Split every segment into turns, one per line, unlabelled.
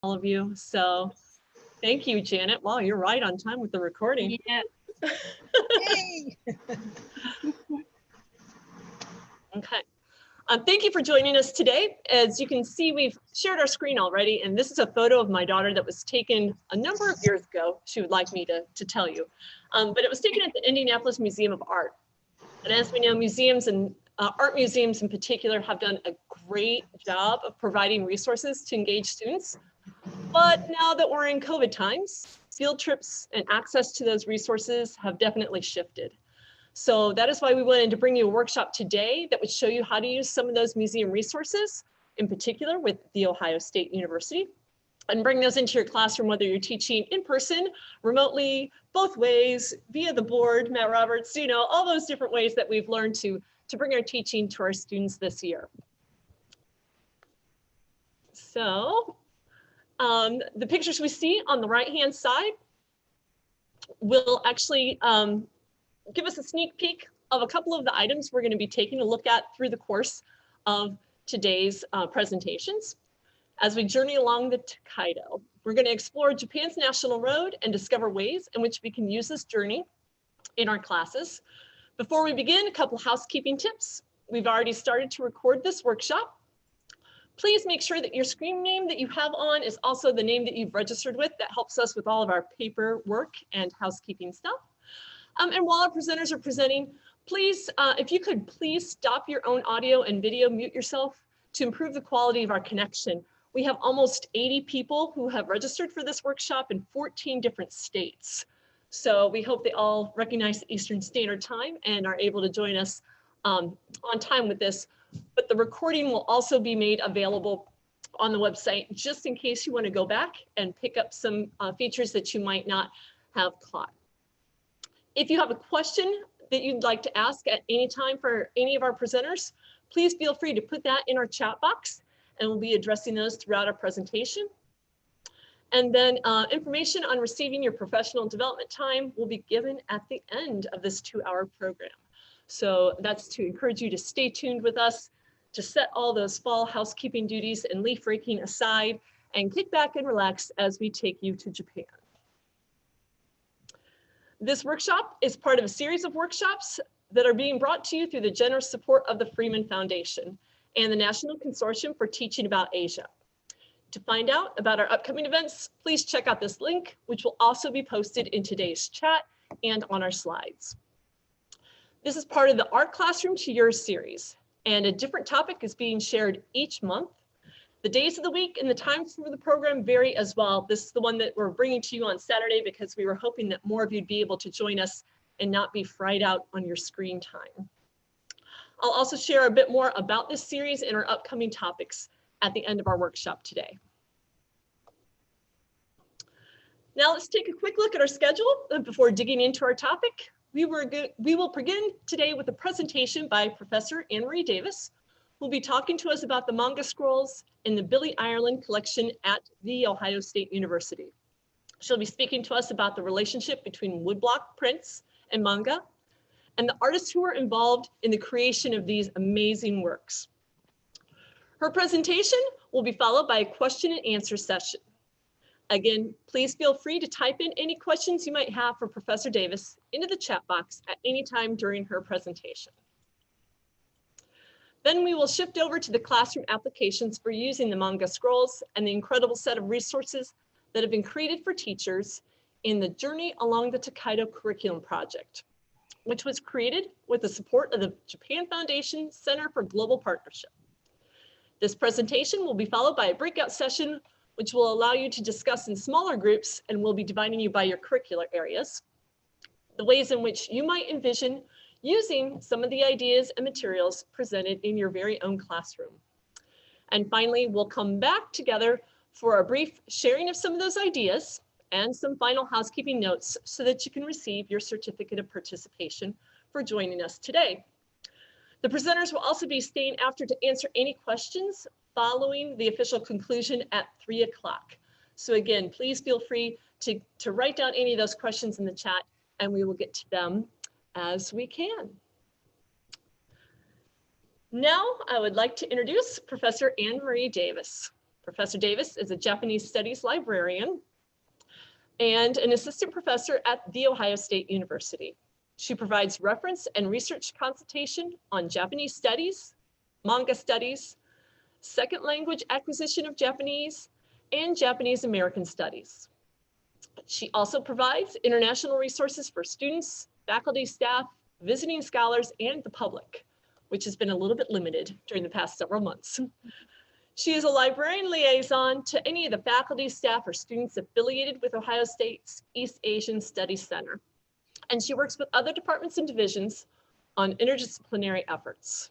all of you. So thank you, Janet. Wow, you're right on time with the recording.
Yeah.
Yay.
Okay. Thank you for joining us today. As you can see, we've shared our screen already, and this is a photo of my daughter that was taken a number of years ago. She would like me to tell you, but it was taken at the Indianapolis Museum of Art. And as we know, museums and art museums in particular have done a great job of providing resources to engage students. But now that we're in COVID times, field trips and access to those resources have definitely shifted. So that is why we wanted to bring you a workshop today that would show you how to use some of those museum resources, in particular with The Ohio State University, and bring those into your classroom, whether you're teaching in person, remotely, both ways, via the board, Matt Roberts, you know, all those different ways that we've learned to bring our teaching to our students this year. So the pictures we see on the right-hand side will actually give us a sneak peek of a couple of the items we're going to be taking a look at through the course of today's presentations. As we journey along the Tokaido, we're going to explore Japan's National Road and discover ways in which we can use this journey in our classes. Before we begin, a couple housekeeping tips. We've already started to record this workshop. Please make sure that your screen name that you have on is also the name that you've registered with. That helps us with all of our paperwork and housekeeping stuff. And while our presenters are presenting, please, if you could please stop your own audio and video, mute yourself to improve the quality of our connection. We have almost 80 people who have registered for this workshop in 14 different states. So we hope they all recognize the Eastern Standard Time and are able to join us on time with this. But the recording will also be made available on the website, just in case you want to go back and pick up some features that you might not have caught. If you have a question that you'd like to ask at any time for any of our presenters, please feel free to put that in our chat box, and we'll be addressing those throughout our presentation. And then information on receiving your professional development time will be given at the end of this 2-hour program. So that's to encourage you to stay tuned with us, to set all those fall housekeeping duties and leaf raking aside, and kick back and relax as we take you to Japan. This workshop is part of a series of workshops that are being brought to you through the generous support of the Freeman Foundation and the National Consortium for Teaching About Asia. To find out about our upcoming events, please check out this link, which will also be posted in today's chat and on our slides. This is part of the Art Classroom to Yours series, and a different topic is being shared each month. The days of the week and the times for the program vary as well. This is the one that we're bringing to you on Saturday because we were hoping that more of you'd be able to join us and not be fried out on your screen time. I'll also share a bit more about this series and our upcoming topics at the end of our workshop today. Now let's take a quick look at our schedule before digging into our topic. We will begin today with a presentation by Professor Anne-Marie Davis, who will be talking to us about the manga scrolls in the Billy Ireland collection at The Ohio State University. She'll be speaking to us about the relationship between woodblock prints and manga, and the artists who are involved in the creation of these amazing works. Her presentation will be followed by a question and answer session. Again, please feel free to type in any questions you might have for Professor Davis into the chat box at any time during her presentation. Then we will shift over to the classroom applications for using the manga scrolls and the incredible set of resources that have been created for teachers in the Journey Along the Tokaido Curriculum Project, which was created with the support of the Japan Foundation Center for Global Partnership. This presentation will be followed by a breakout session, which will allow you to discuss in smaller groups, and we'll be dividing you by your curricular areas, the ways in which you might envision using some of the ideas and materials presented in your very own classroom. And finally, we'll come back together for a brief sharing of some of those ideas and some final housekeeping notes so that you can receive your certificate of participation for joining us today. The presenters will also be staying after to answer any questions following the official conclusion at 3 o'clock. So again, please feel free to write down any of those questions in the chat, and we will get to them as we can. Now, I would like to introduce Professor Anne-Marie Davis. Professor Davis is a Japanese studies librarian and an assistant professor at The Ohio State University. She provides reference and research consultation on Japanese studies, manga studies, second language acquisition of Japanese, and Japanese American studies. She also provides international resources for students, faculty, staff, visiting scholars, and the public, which has been a little bit limited during the past several months. She is a librarian liaison to any of the faculty, staff, or students affiliated with Ohio State's East Asian Studies Center. And she works with other departments and divisions on interdisciplinary efforts.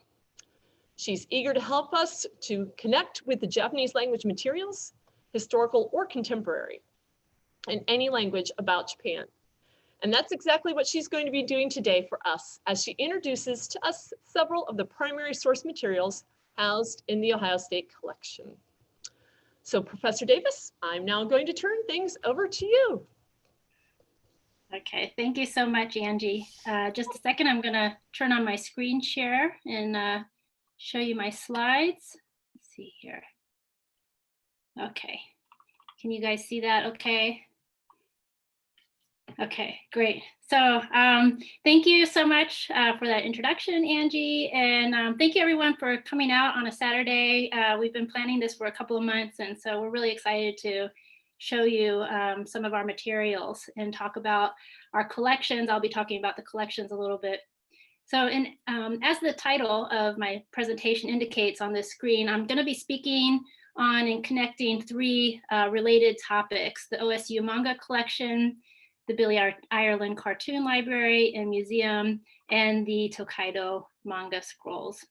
She's eager to help us to connect with the Japanese language materials, historical or contemporary, in any language about Japan. And that's exactly what she's going to be doing today for us as she introduces to us several of the primary source materials housed in the Ohio State collection. So Professor Davis, I'm now going to turn things over to you.
Okay, thank you so much, Angie. Just a second, I'm gonna turn on my screen share and show you my slides. Let's see here. Okay, can you guys see that okay? Okay, great. So thank you so much for that introduction, Angie. And thank you everyone for coming out on a Saturday. We've been planning this for a couple of months, and so we're really excited to show you some of our materials and talk about our collections. I'll be talking about the collections a little bit. So as the title of my presentation indicates on this screen, I'm going to be speaking on and connecting three related topics: the OSU manga collection, the Billy Ireland Cartoon Library and Museum, and the Tokaido manga scrolls.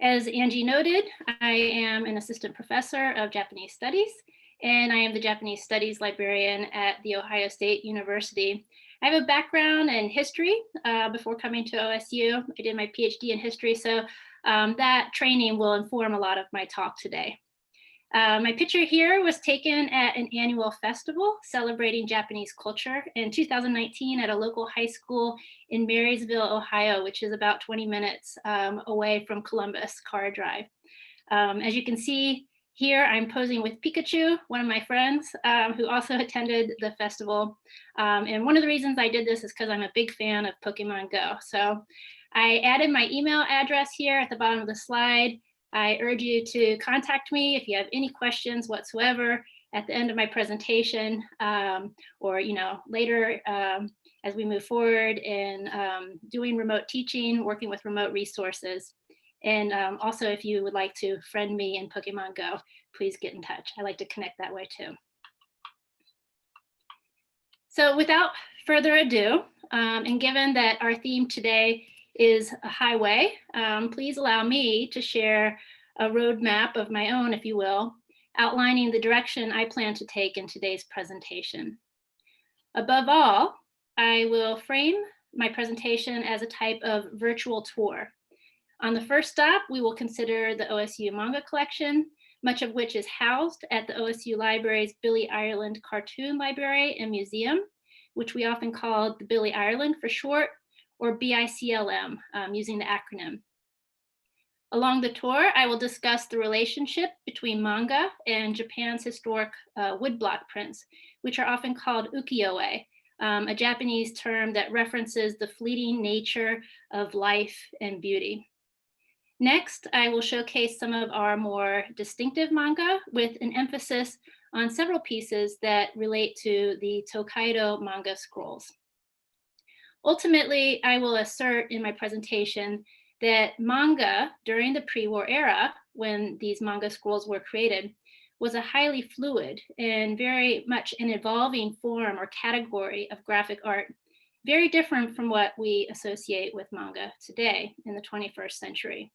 As Angie noted, I am an assistant professor of Japanese studies, and I am the Japanese studies librarian at The Ohio State University. I have a background in history before coming to OSU. I did my PhD in history, so that training will inform a lot of my talk today. My picture here was taken at an annual festival celebrating Japanese culture in 2019 at a local high school in Marysville, Ohio, which is about 20 minutes away from Columbus, car drive. As you can see here, I'm posing with Pikachu, one of my friends who also attended the festival. And one of the reasons I did this is because I'm a big fan of Pokemon Go. So I added my email address here at the bottom of the slide. I urge you to contact me if you have any questions whatsoever at the end of my presentation or later as we move forward in doing remote teaching, working with remote resources. And also if you would like to friend me in Pokemon Go, please get in touch. I like to connect that way too. So without further ado, and given that our theme today is a highway, please allow me to share a roadmap of my own, if you will, outlining the direction I plan to take in today's presentation. Above all, I will frame my presentation as a type of virtual tour. On the first stop, we will consider the OSU manga collection, much of which is housed at the OSU Library's Billy Ireland Cartoon Library and Museum, which we often call the Billy Ireland for short, or BICLM, using the acronym. Along the tour, I will discuss the relationship between manga and Japan's historic woodblock prints, which are often called ukiyo-e, a Japanese term that references the fleeting nature of life and beauty. Next, I will showcase some of our more distinctive manga with an emphasis on several pieces that relate to the Tokaido manga scrolls. Ultimately, I will assert in my presentation that manga during the pre-war era, when these manga scrolls were created, was a highly fluid and very much an evolving form or category of graphic art, very different from what we associate with manga today in the 21st century.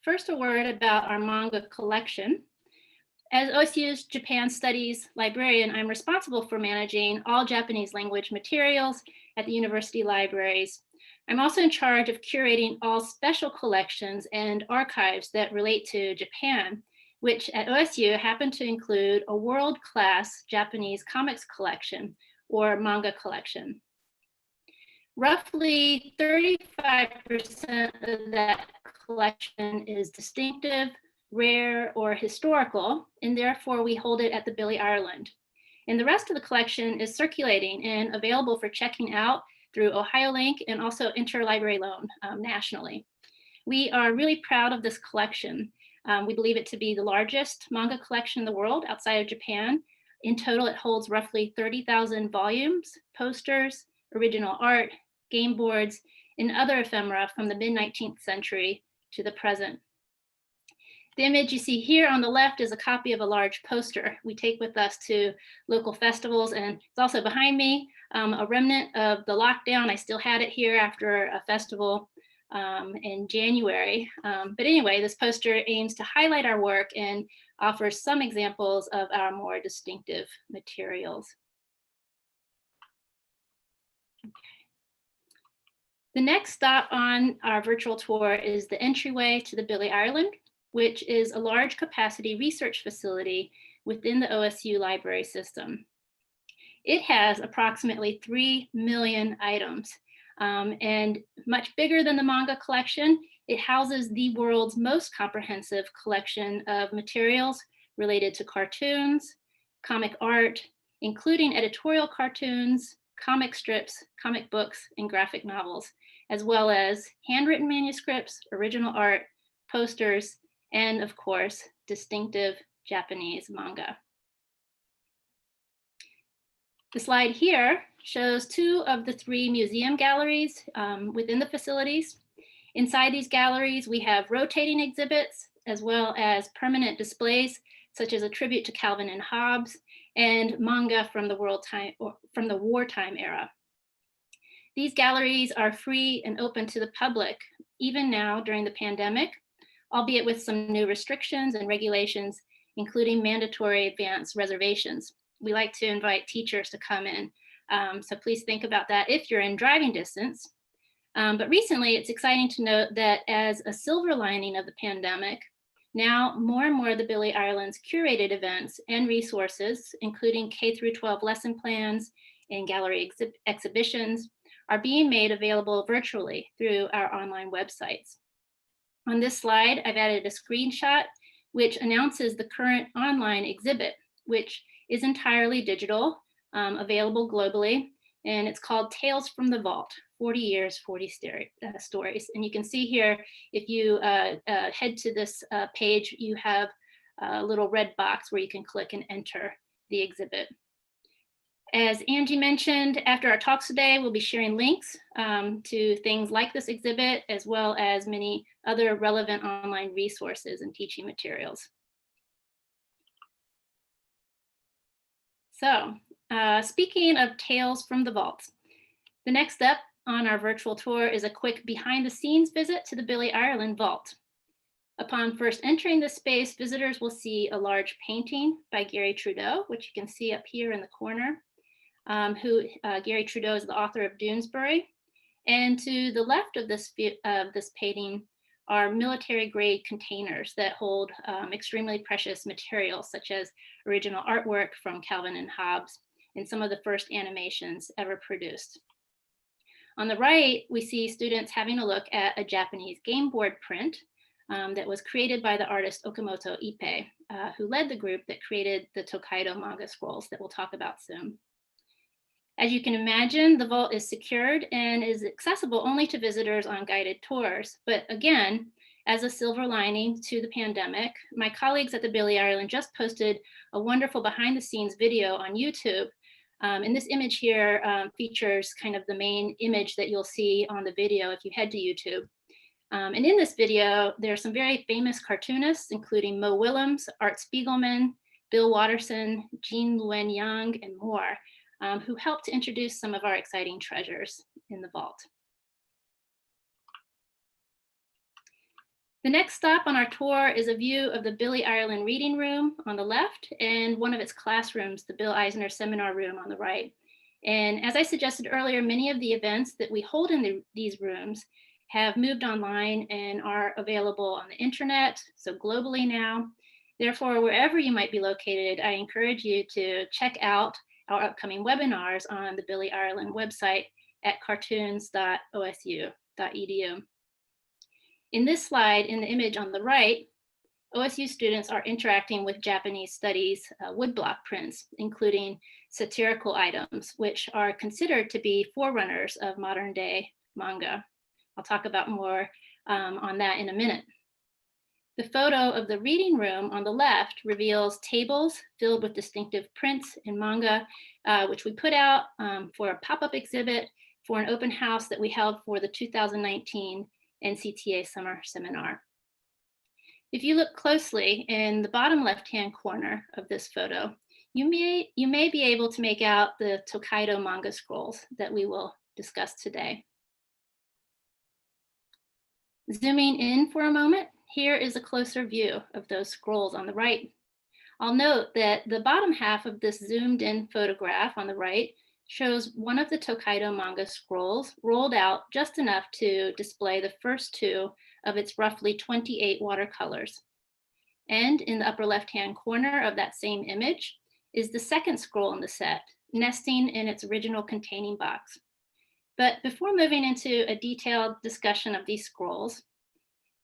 First, a word about our manga collection. As OSU's Japan Studies librarian, I'm responsible for managing all Japanese language materials at the university libraries. I'm also in charge of curating all special collections and archives that relate to Japan, which at OSU happen to include a world-class Japanese comics collection or manga collection. Roughly 35% of that collection is distinctive, rare, or historical, and therefore we hold it at the Billy Ireland. And the rest of the collection is circulating and available for checking out through OhioLink and also interlibrary loan nationally. We are really proud of this collection. We believe it to be the largest manga collection in the world outside of Japan. In total, it holds roughly 30,000 volumes, posters, original art, game boards, and other ephemera from the mid-19th century to the present. The image you see here on the left is a copy of a large poster we take with us to local festivals, and it's also behind me, a remnant of the lockdown. I still had it here after a festival in January. But anyway, this poster aims to highlight our work and offers some examples of our more distinctive materials. The next stop on our virtual tour is the entryway to the Billy Ireland, which is a large capacity research facility within the OSU library system. It has approximately 3 million items, and much bigger than the manga collection. It houses the world's most comprehensive collection of materials related to cartoons, comic art, including editorial cartoons, comic strips, comic books, and graphic novels, as well as handwritten manuscripts, original art, posters, and of course, distinctive Japanese manga. The slide here shows 2 of the 3 museum galleries within the facilities. Inside these galleries, we have rotating exhibits, as well as permanent displays, such as a tribute to Calvin and Hobbes, and manga from the wartime era. These galleries are free and open to the public, even now during the pandemic, albeit with some new restrictions and regulations, including mandatory advance reservations. We like to invite teachers to come in, so please think about that if you're in driving distance. But recently, it's exciting to note that as a silver lining of the pandemic, now more and more of the Billy Ireland's curated events and resources, including K-12 lesson plans and gallery exhibitions, are being made available virtually through our online websites. On this slide, I've added a screenshot which announces the current online exhibit, which is entirely digital, available globally, and it's called Tales from the Vault, 40 Years, 40 Stories. And you can see here, if you head to this page, you have a little red box where you can click and enter the exhibit. As Angie mentioned, after our talks today, we'll be sharing links to things like this exhibit, as well as many other relevant online resources and teaching materials. So, speaking of Tales from the Vault, the next step on our virtual tour is a quick behind the scenes visit to the Billy Ireland Vault. Upon first entering this space, visitors will see a large painting by Gary Trudeau, which you can see up here in the corner. Gary Trudeau is the author of Doonesbury. And to the left of this painting are military grade containers that hold extremely precious materials, such as original artwork from Calvin and Hobbes and some of the first animations ever produced. On the right, we see students having a look at a Japanese game board print that was created by the artist Okamoto Ippei, who led the group that created the Tokaido manga scrolls that we'll talk about soon. As you can imagine, the vault is secured and is accessible only to visitors on guided tours. But again, as a silver lining to the pandemic, my colleagues at the Billy Ireland just posted a wonderful behind the scenes video on YouTube. And this image here features kind of the main image that you'll see on the video if you head to YouTube. And in this video, there are some very famous cartoonists, including Mo Willems, Art Spiegelman, Bill Watterson, Jean Luen Yang, and more, who helped to introduce some of our exciting treasures in the vault. The next stop on our tour is a view of the Billy Ireland Reading Room on the left and one of its classrooms, the Bill Eisner Seminar Room on the right. And as I suggested earlier, many of the events that we hold in these rooms have moved online and are available on the internet, so globally now. Therefore, wherever you might be located, I encourage you to check out our upcoming webinars on the Billy Ireland website at cartoons.osu.edu. In this slide, in the image on the right, OSU students are interacting with Japanese studies woodblock prints, including satirical items, which are considered to be forerunners of modern day manga. I'll talk about more on that in a minute. The photo of the reading room on the left reveals tables filled with distinctive prints in manga, which we put out for a pop-up exhibit for an open house that we held for the 2019 NCTA summer seminar. If you look closely in the bottom left-hand corner of this photo, you may be able to make out the Tokaido manga scrolls that we will discuss today. Zooming in for a moment, here is a closer view of those scrolls on the right. I'll note that the bottom half of this zoomed in photograph on the right shows one of the Tokaido manga scrolls rolled out just enough to display the first two of its roughly 28 watercolors. And in the upper left-hand corner of that same image is the second scroll in the set, nesting in its original containing box. But before moving into a detailed discussion of these scrolls,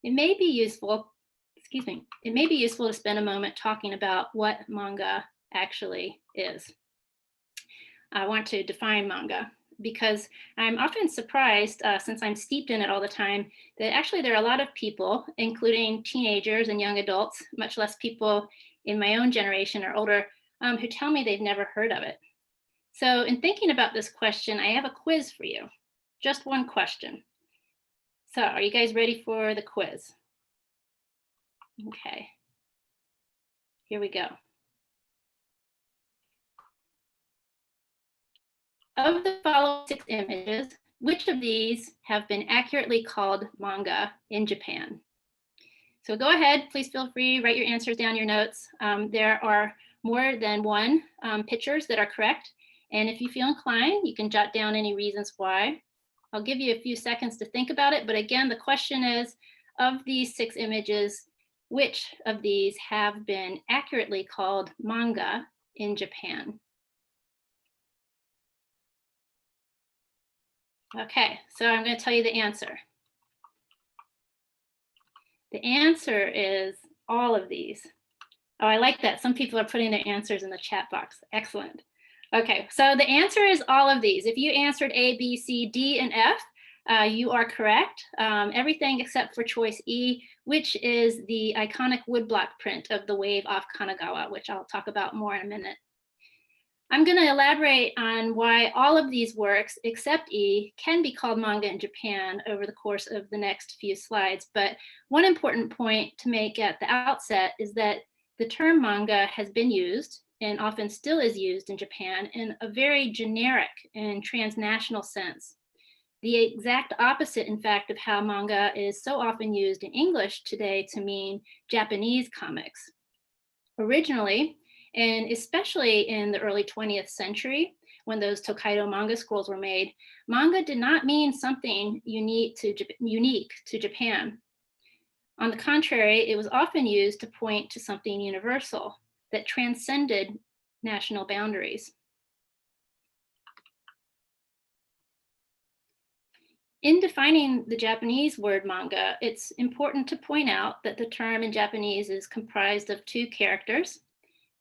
it may be useful to spend a moment talking about what manga actually is. I want to define manga because I'm often surprised, since I'm steeped in it all the time, that actually there are a lot of people, including teenagers and young adults, much less people in my own generation or older, who tell me they've never heard of it. So in thinking about this question, I have a quiz for you. Just one question. So are you guys ready for the quiz? Okay, here we go. Of the following 6 images, which of these have been accurately called manga in Japan? So go ahead, please feel free, write your answers down in your notes. There are more than one pictures that are correct. And if you feel inclined, you can jot down any reasons why. I'll give you a few seconds to think about it. But again, the question is, of these 6 images, which of these have been accurately called manga in Japan? Okay, so I'm going to tell you the answer. The answer is all of these. Oh, I like that. Some people are putting their answers in the chat box. Excellent. Okay, so the answer is all of these. If you answered A, B, C, D, and F, you are correct. Everything except for choice E, which is the iconic woodblock print of the wave off Kanagawa, which I'll talk about more in a minute. I'm going to elaborate on why all of these works, except E, can be called manga in Japan over the course of the next few slides. But one important point to make at the outset is that the term manga has been used, and often still is used in Japan, in a very generic and transnational sense. The exact opposite, in fact, of how manga is so often used in English today to mean Japanese comics. Originally, and especially in the early 20th century, when those Tokaido manga scrolls were made, manga did not mean something unique to Japan. On the contrary, it was often used to point to something universal that transcended national boundaries. In defining the Japanese word manga, it's important to point out that the term in Japanese is comprised of 2 characters.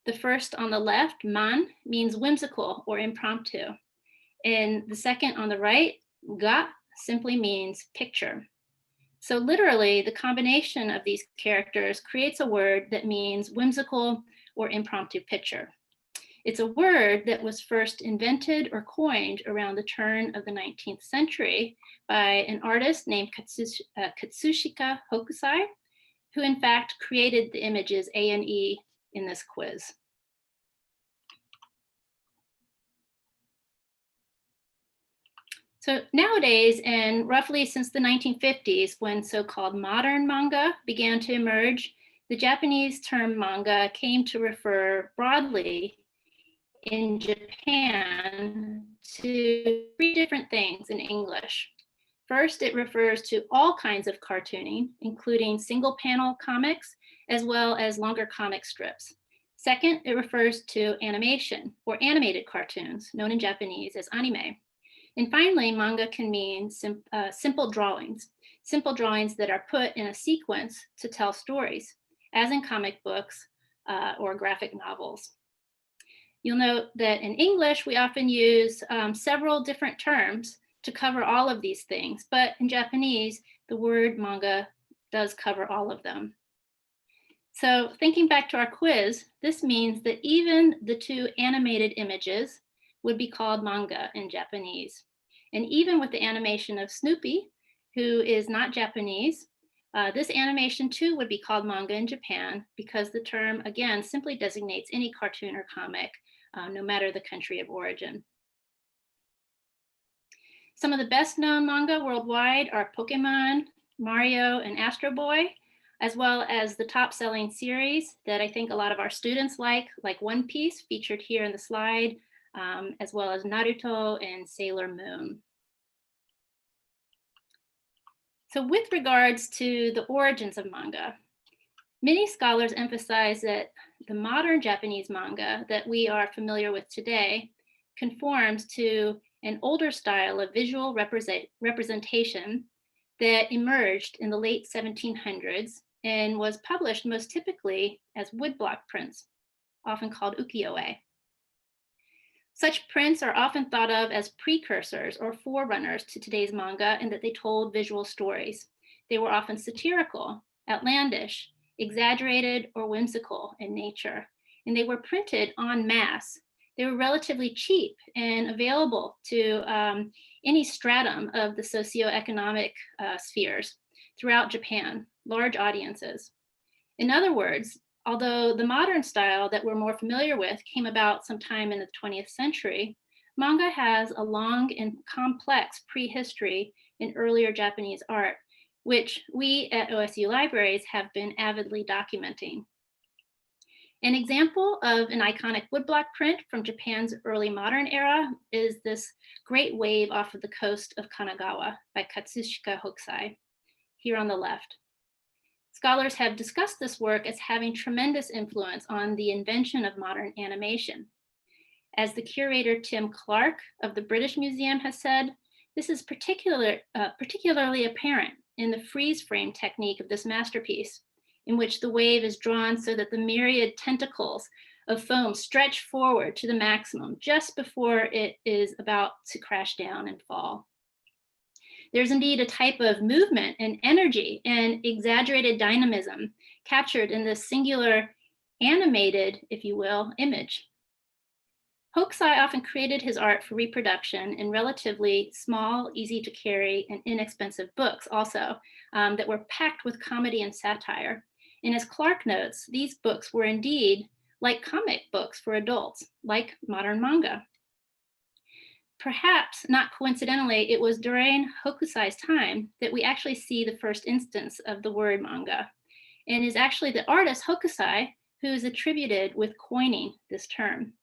The first on the left, man, means whimsical or impromptu. And the second on the right, ga, simply means picture. So literally, the combination of these characters creates a word that means whimsical or impromptu picture. It's a word that was first invented or coined around the turn of the 19th century by an artist named Katsushika Hokusai, who in fact created the images A and E in this quiz. So nowadays, and roughly since the 1950s, when so-called modern manga began to emerge, the Japanese term manga came to refer broadly in Japan to 3 different things in English. First, it refers to all kinds of cartooning, including single panel comics, as well as longer comic strips. Second, it refers to animation or animated cartoons, known in Japanese as anime. And finally, manga can mean simple drawings that are put in a sequence to tell stories, as in comic books or graphic novels. You'll note that in English, we often use several different terms to cover all of these things, but in Japanese, the word manga does cover all of them. So thinking back to our quiz, this means that even the two animated images would be called manga in Japanese. And even with the animation of Snoopy, who is not Japanese, this animation too would be called manga in Japan because the term, again, simply designates any cartoon or comic, no matter the country of origin. Some of the best known manga worldwide are Pokemon, Mario, and Astro Boy, as well as the top selling series that I think a lot of our students like One Piece, featured here in the slide, as well as Naruto and Sailor Moon. So with regards to the origins of manga, many scholars emphasize that the modern Japanese manga that we are familiar with today conforms to an older style of visual representation that emerged in the late 1700s and was published most typically as woodblock prints, often called ukiyo-e. Such prints are often thought of as precursors or forerunners to today's manga in that they told visual stories. They were often satirical, outlandish, exaggerated, or whimsical in nature, and they were printed en masse. They were relatively cheap and available to any stratum of the socioeconomic spheres throughout Japan, large audiences. In other words, although the modern style that we're more familiar with came about sometime in the 20th century, manga has a long and complex prehistory in earlier Japanese art, which we at OSU Libraries have been avidly documenting. An example of an iconic woodblock print from Japan's early modern era is this great wave off of the coast of Kanagawa by Katsushika Hokusai, here on the left. Scholars have discussed this work as having tremendous influence on the invention of modern animation. As the curator Tim Clark of the British Museum has said, this is particularly apparent in the freeze frame technique of this masterpiece, in which the wave is drawn so that the myriad tentacles of foam stretch forward to the maximum just before it is about to crash down and fall. There's indeed a type of movement and energy and exaggerated dynamism captured in this singular animated, if you will, image. Hokusai often created his art for reproduction in relatively small, easy to carry, and inexpensive books also that were packed with comedy and satire. And as Clark notes, these books were indeed like comic books for adults, like modern manga. Perhaps not coincidentally, it was during Hokusai's time that we actually see the first instance of the word manga, and is actually the artist Hokusai who is attributed with coining this term.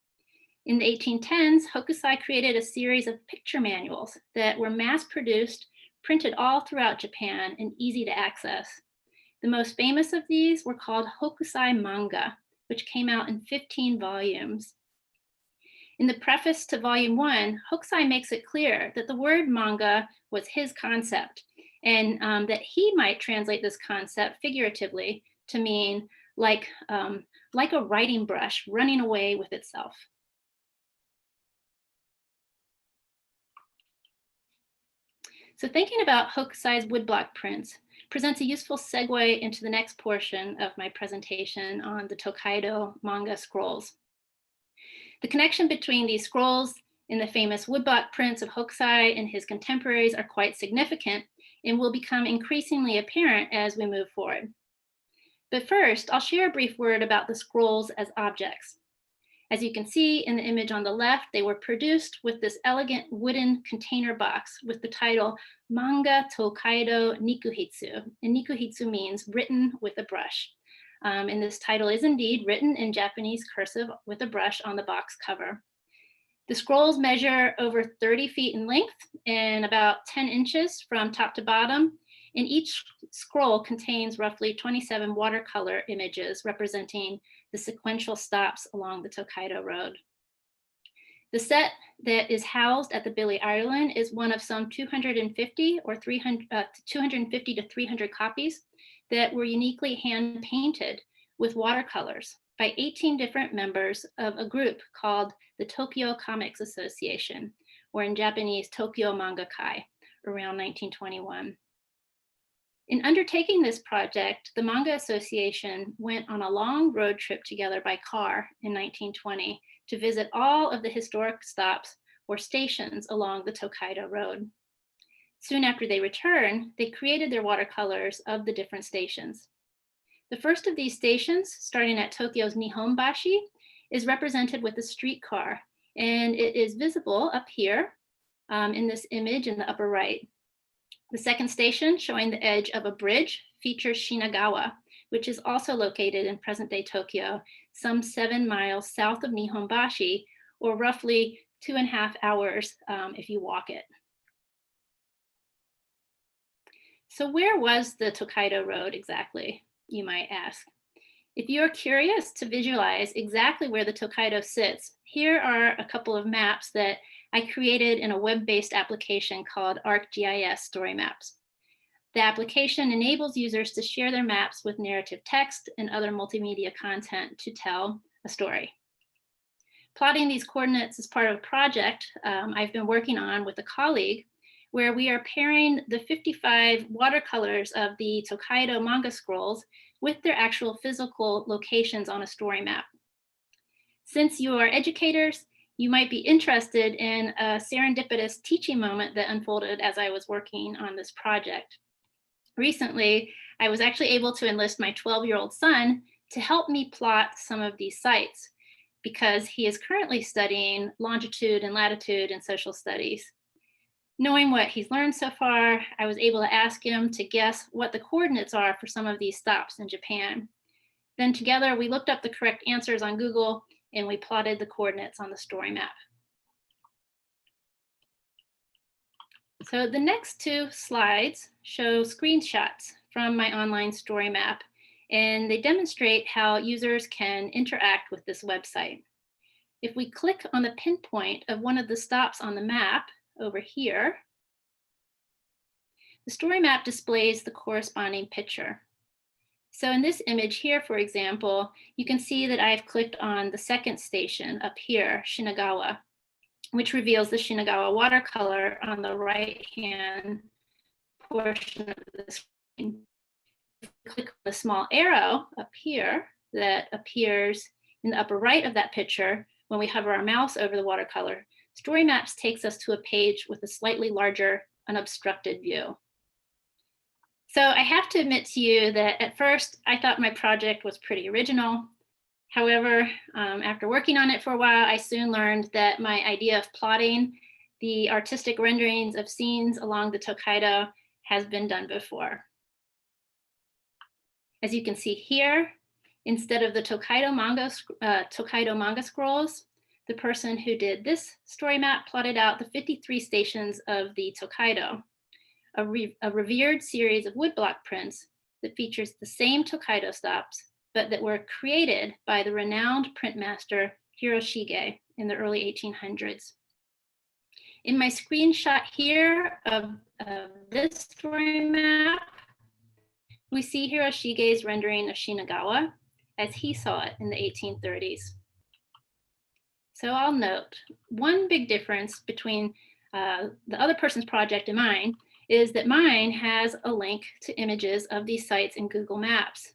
In the 1810s, Hokusai created a series of picture manuals that were mass-produced, printed all throughout Japan, and easy to access. The most famous of these were called Hokusai Manga, which came out in 15 volumes. In the preface to Volume 1, Hokusai makes it clear that the word manga was his concept, and that he might translate this concept figuratively to mean like a writing brush running away with itself. So thinking about Hokusai's woodblock prints presents a useful segue into the next portion of my presentation on the Tokaido manga scrolls. The connection between these scrolls in the famous woodblock prints of Hokusai and his contemporaries are quite significant and will become increasingly apparent as we move forward. But first, I'll share a brief word about the scrolls as objects. As you can see in the image on the left, they were produced with this elegant wooden container box with the title Manga Tokaido Nikuhitsu. And Nikuhitsu means written with a brush. And this title is indeed written in Japanese cursive with a brush on the box cover. The scrolls measure over 30 feet in length and about 10 inches from top to bottom. And each scroll contains roughly 27 watercolor images representing the sequential stops along the Tokaido Road. The set that is housed at the Billy Ireland is one of some 250 or 250 to 300 copies that were uniquely hand painted with watercolors by 18 different members of a group called the Tokyo Comics Association, or in Japanese, Tokyo Manga Kai, around 1921. In undertaking this project, the Manga Association went on a long road trip together by car in 1920 to visit all of the historic stops or stations along the Tokaido Road. Soon after they returned, they created their watercolors of the different stations. The first of these stations, starting at Tokyo's Nihonbashi, is represented with a streetcar, and it is visible up here in this image in the upper right. The second station, showing the edge of a bridge, features Shinagawa, which is also located in present-day Tokyo, some 7 miles south of Nihonbashi, or roughly 2.5 hours if you walk it. So where was the Tokaido Road exactly, you might ask? If you're curious to visualize exactly where the Tokaido sits, here are a couple of maps that I created in a web-based application called ArcGIS Story Maps. The application enables users to share their maps with narrative text and other multimedia content to tell a story. Plotting these coordinates is part of a project I've been working on with a colleague, where we are pairing the 55 watercolors of the Tokaido manga scrolls with their actual physical locations on a story map. Since you are educators, you might be interested in a serendipitous teaching moment that unfolded as I was working on this project. Recently, I was actually able to enlist my 12-year-old son to help me plot some of these sites because he is currently studying longitude and latitude in social studies. Knowing what he's learned so far, I was able to ask him to guess what the coordinates are for some of these stops in Japan. Then together we looked up the correct answers on Google and we plotted the coordinates on the story map. So the next two slides show screenshots from my online story map, and they demonstrate how users can interact with this website. If we click on the pinpoint of one of the stops on the map over here, the story map displays the corresponding picture. So in this image here, for example, you can see that I've clicked on the second station up here, Shinagawa, which reveals the Shinagawa watercolor on the right-hand portion of the screen. If you click on the small arrow up here that appears in the upper right of that picture, when we hover our mouse over the watercolor, Story Maps takes us to a page with a slightly larger, unobstructed view. So I have to admit to you that at first I thought my project was pretty original. However, after working on it for a while, I soon learned that my idea of plotting the artistic renderings of scenes along the Tokaido has been done before. As you can see here, instead of the Tokaido manga scrolls, the person who did this story map plotted out the 53 stations of the Tokaido, a revered series of woodblock prints that features the same Tokaido stops, but that were created by the renowned printmaster Hiroshige in the early 1800s. In my screenshot here of this story map, we see Hiroshige's rendering of Shinagawa as he saw it in the 1830s. So I'll note one big difference between the other person's project and mine is that mine has a link to images of these sites in Google Maps.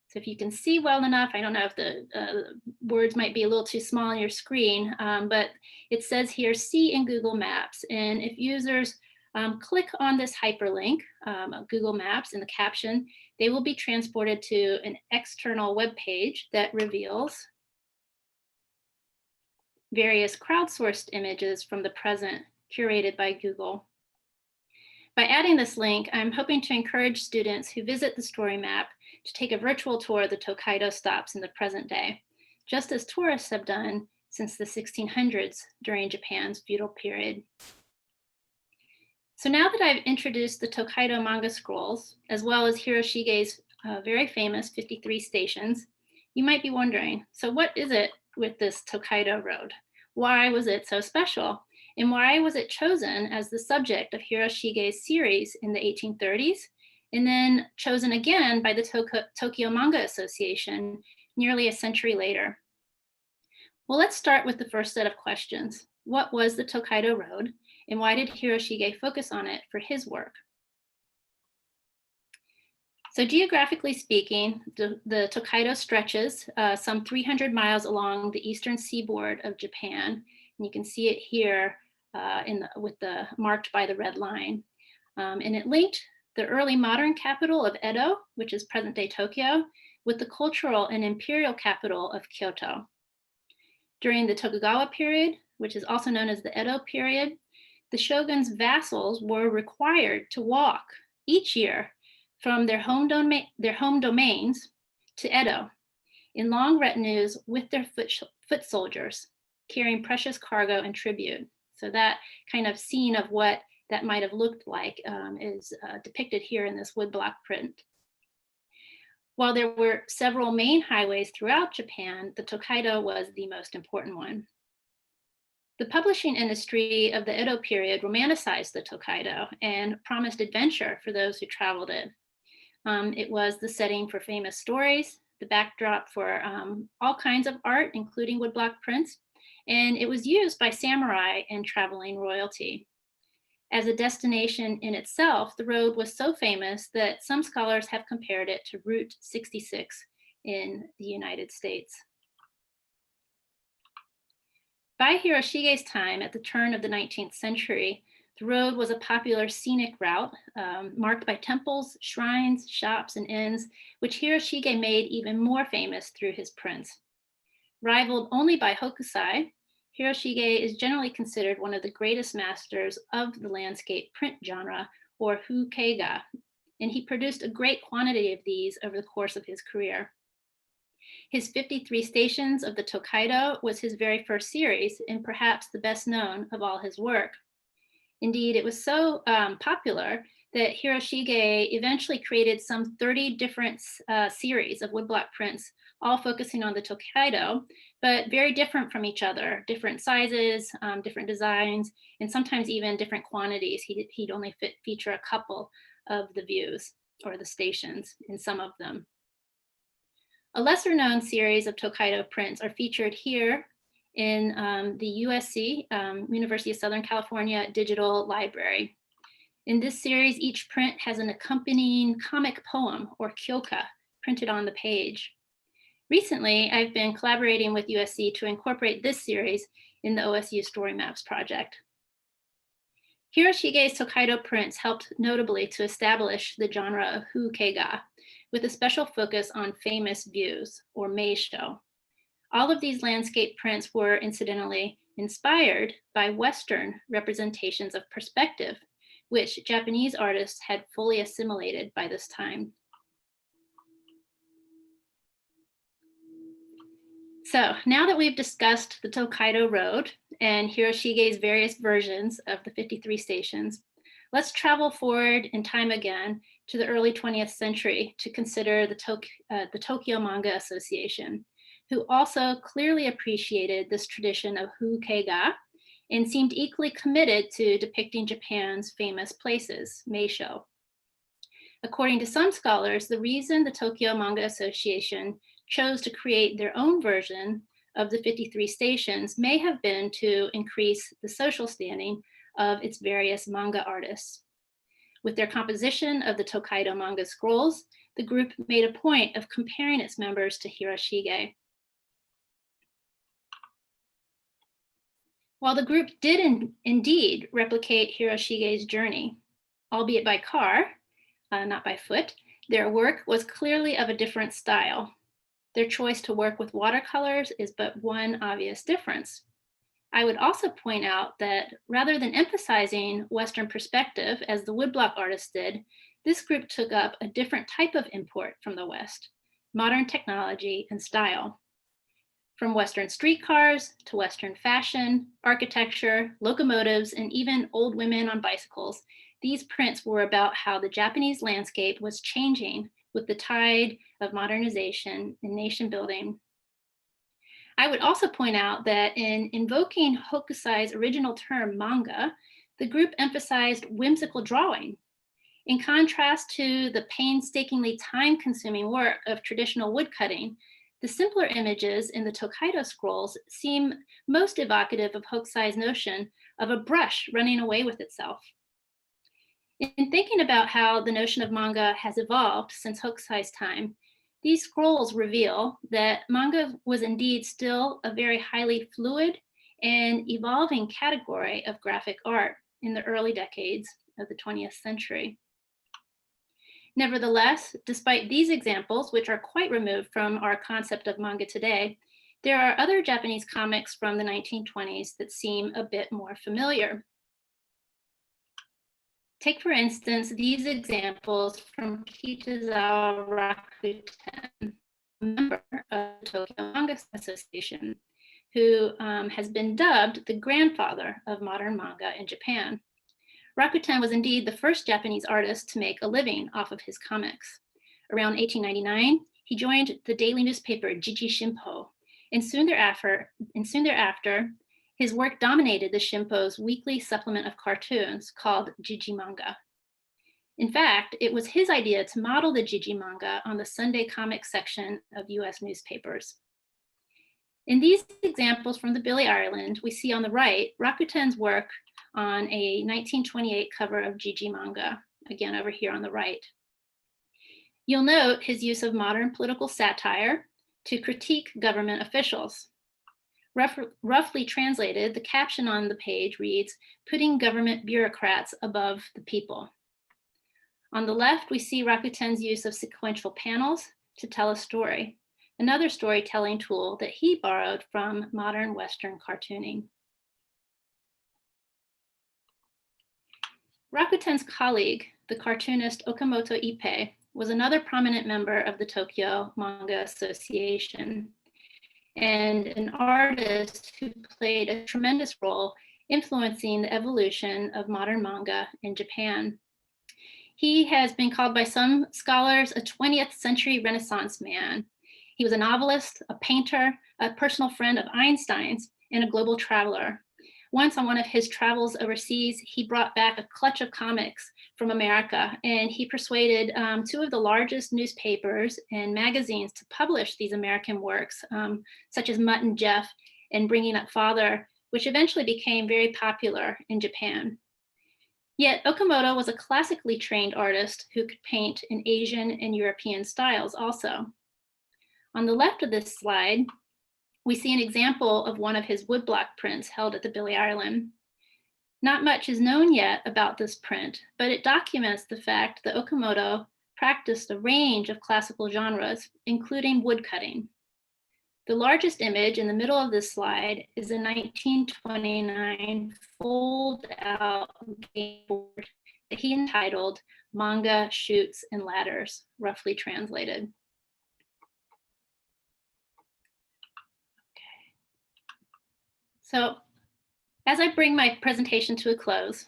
So if you can see well enough, I don't know if the words might be a little too small on your screen, but it says here, see in Google Maps. And if users click on this hyperlink, Google Maps in the caption, they will be transported to an external web page that reveals various crowdsourced images from the present curated by Google. By adding this link, I'm hoping to encourage students who visit the story map to take a virtual tour of the Tokaido stops in the present day, just as tourists have done since the 1600s during Japan's feudal period. So now that I've introduced the Tokaido manga scrolls, as well as Hiroshige's very famous 53 stations, you might be wondering, so what is it with this Tokaido road? Why was it so special? And why was it chosen as the subject of Hiroshige's series in the 1830s, and then chosen again by the Tokyo Manga Association nearly a century later? Well, let's start with the first set of questions. What was the Tokaido Road, and why did Hiroshige focus on it for his work? So geographically speaking, the Tokaido stretches some 300 miles along the eastern seaboard of Japan. And you can see it here marked by the red line. And it linked the early modern capital of Edo, which is present-day Tokyo, with the cultural and imperial capital of Kyoto. During the Tokugawa period, which is also known as the Edo period, the shogun's vassals were required to walk each year from their home domains to Edo in long retinues with their foot soldiers, carrying precious cargo and tribute. So that kind of scene of what that might have looked like is depicted here in this woodblock print. While there were several main highways throughout Japan, the Tokaido was the most important one. The publishing industry of the Edo period romanticized the Tokaido and promised adventure for those who traveled it. It was the setting for famous stories, the backdrop for all kinds of art, including woodblock prints, and it was used by samurai and traveling royalty. As a destination in itself, the road was so famous that some scholars have compared it to Route 66 in the United States. By Hiroshige's time, at the turn of the 19th century, the road was a popular scenic route marked by temples, shrines, shops, and inns, which Hiroshige made even more famous through his prints. Rivaled only by Hokusai, Hiroshige is generally considered one of the greatest masters of the landscape print genre, or hukeiga, and he produced a great quantity of these over the course of his career. His 53 Stations of the Tokaido was his very first series, and perhaps the best known of all his work. Indeed, it was so popular that Hiroshige eventually created some 30 different series of woodblock prints, all focusing on the Tokaido, but very different from each other, different sizes, different designs, and sometimes even different quantities. He'd only feature a couple of the views or the stations in some of them. A lesser known series of Tokaido prints are featured here in the USC, University of Southern California Digital Library. In this series, each print has an accompanying comic poem or kyoka printed on the page. Recently, I've been collaborating with USC to incorporate this series in the OSU Story Maps project. Hiroshige's Tokaido prints helped notably to establish the genre of hukeiga, with a special focus on famous views, or meisho. All of these landscape prints were incidentally inspired by Western representations of perspective, which Japanese artists had fully assimilated by this time. So now that we've discussed the Tokaido Road and Hiroshige's various versions of the 53 stations, let's travel forward in time again to the early 20th century to consider the Tokyo Manga Association, who also clearly appreciated this tradition of hukeiga and seemed equally committed to depicting Japan's famous places, meisho. According to some scholars, the reason the Tokyo Manga Association chose to create their own version of the 53 stations may have been to increase the social standing of its various manga artists. With their composition of the Tokaido manga scrolls, the group made a point of comparing its members to Hiroshige. While the group did indeed replicate Hiroshige's journey, albeit by car, not by foot, their work was clearly of a different style. Their choice to work with watercolors is but one obvious difference. I would also point out that rather than emphasizing Western perspective as the woodblock artists did, this group took up a different type of import from the West, modern technology and style. From Western streetcars to Western fashion, architecture, locomotives, and even old women on bicycles, these prints were about how the Japanese landscape was changing with the tide of modernization and nation building. I would also point out that in invoking Hokusai's original term, manga, the group emphasized whimsical drawing. In contrast to the painstakingly time-consuming work of traditional woodcutting, the simpler images in the Tokaido scrolls seem most evocative of Hokusai's notion of a brush running away with itself. In thinking about how the notion of manga has evolved since Hokusai's time, these scrolls reveal that manga was indeed still a very highly fluid and evolving category of graphic art in the early decades of the 20th century. Nevertheless, despite these examples, which are quite removed from our concept of manga today, there are other Japanese comics from the 1920s that seem a bit more familiar. Take, for instance, these examples from Kitazawa Rakuten, a member of the Tokyo Manga Association, who has been dubbed the grandfather of modern manga in Japan. Rakuten was indeed the first Japanese artist to make a living off of his comics. Around 1899, he joined the daily newspaper Jiji Shimpo, and soon thereafter, his work dominated the Shimpo's weekly supplement of cartoons called Jiji Manga. In fact, it was his idea to model the Jiji Manga on the Sunday comics section of US newspapers. In these examples from the Billy Ireland, we see on the right Rakuten's work on a 1928 cover of Jiji Manga, again over here on the right. You'll note his use of modern political satire to critique government officials. Roughly translated, the caption on the page reads, "Putting government bureaucrats above the people." On the left, we see Rakuten's use of sequential panels to tell a story, another storytelling tool that he borrowed from modern Western cartooning. Rakuten's colleague, the cartoonist Okamoto Ippei, was another prominent member of the Tokyo Manga Association and an artist who played a tremendous role influencing the evolution of modern manga in Japan. He has been called by some scholars a 20th century Renaissance man. He was a novelist, a painter, a personal friend of Einstein's, and a global traveler. Once on one of his travels overseas, he brought back a clutch of comics from America, and he persuaded two of the largest newspapers and magazines to publish these American works, such as Mutt and Jeff and Bringing Up Father, which eventually became very popular in Japan. Yet Okamoto was a classically trained artist who could paint in Asian and European styles also. On the left of this slide, we see an example of one of his woodblock prints held at the Billy Ireland. Not much is known yet about this print, but it documents the fact that Okamoto practiced a range of classical genres, including woodcutting. The largest image in the middle of this slide is a 1929 fold-out game board that he entitled Manga, Chutes, and Ladders, roughly translated. So as I bring my presentation to a close,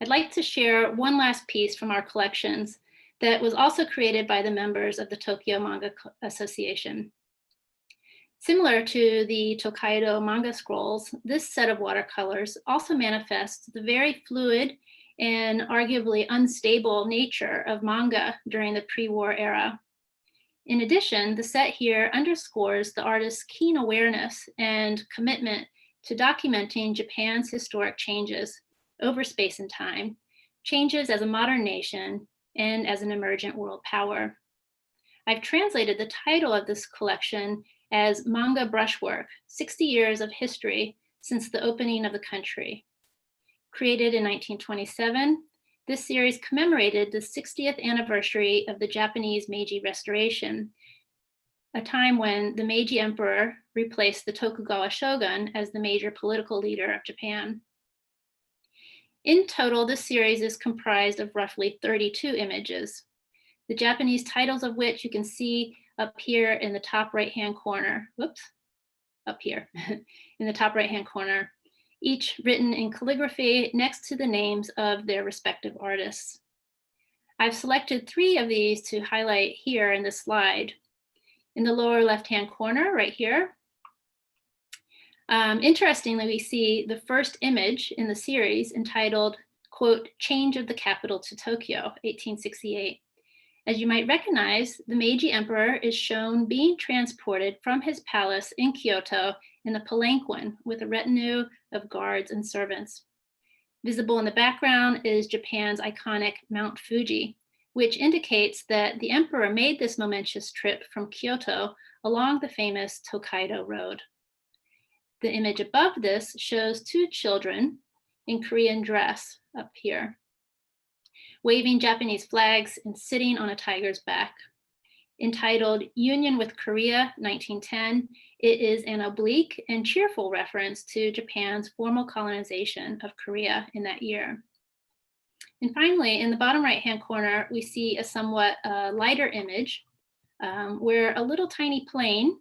I'd like to share one last piece from our collections that was also created by the members of the Tokyo Manga Association. Similar to the Tokaido manga scrolls, this set of watercolors also manifests the very fluid and arguably unstable nature of manga during the pre-war era. In addition, the set here underscores the artist's keen awareness and commitment to documenting Japan's historic changes over space and time, changes as a modern nation and as an emergent world power. I've translated the title of this collection as Manga Brushwork, 60 Years of History Since the Opening of the Country. Created in 1927, this series commemorated the 60th anniversary of the Japanese Meiji Restoration, a time when the Meiji Emperor replaced the Tokugawa shogun as the major political leader of Japan. In total, this series is comprised of roughly 32 images, the Japanese titles of which you can see up here in the top right-hand corner. Whoops, up here in the top right-hand corner, each written in calligraphy next to the names of their respective artists. I've selected 3 of these to highlight here in this slide. In the lower left-hand corner, right here, Interestingly, we see the first image in the series entitled, quote, Change of the Capital to Tokyo, 1868. As you might recognize, the Meiji Emperor is shown being transported from his palace in Kyoto in a palanquin with a retinue of guards and servants. Visible in the background is Japan's iconic Mount Fuji, which indicates that the emperor made this momentous trip from Kyoto along the famous Tokaido Road. The image above this shows two children in Korean dress up here, waving Japanese flags and sitting on a tiger's back. Entitled Union with Korea, 1910, it is an oblique and cheerful reference to Japan's formal colonization of Korea in that year. And finally, in the bottom right-hand corner, we see a somewhat lighter image where a little tiny plane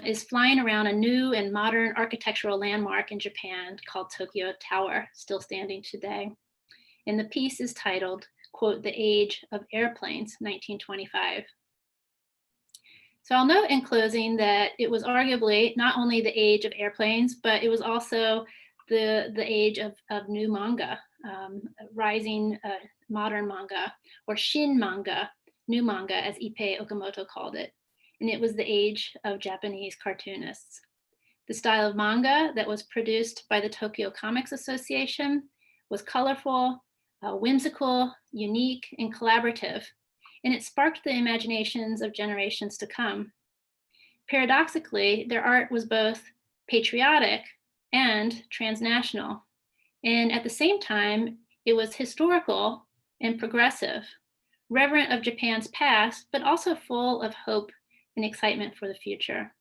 is flying around a new and modern architectural landmark in Japan called Tokyo Tower, still standing today. And the piece is titled, quote, The Age of Airplanes, 1925. So I'll note in closing that it was arguably not only the age of airplanes, but it was also the age of new manga, rising modern manga, or shin manga, new manga, as Ippei Okamoto called it. And it was the age of Japanese cartoonists. The style of manga that was produced by the Tokyo Comics Association was colorful, whimsical, unique, and collaborative, and it sparked the imaginations of generations to come. Paradoxically, their art was both patriotic and transnational, and at the same time, it was historical and progressive, reverent of Japan's past, but also full of hope and excitement for the future.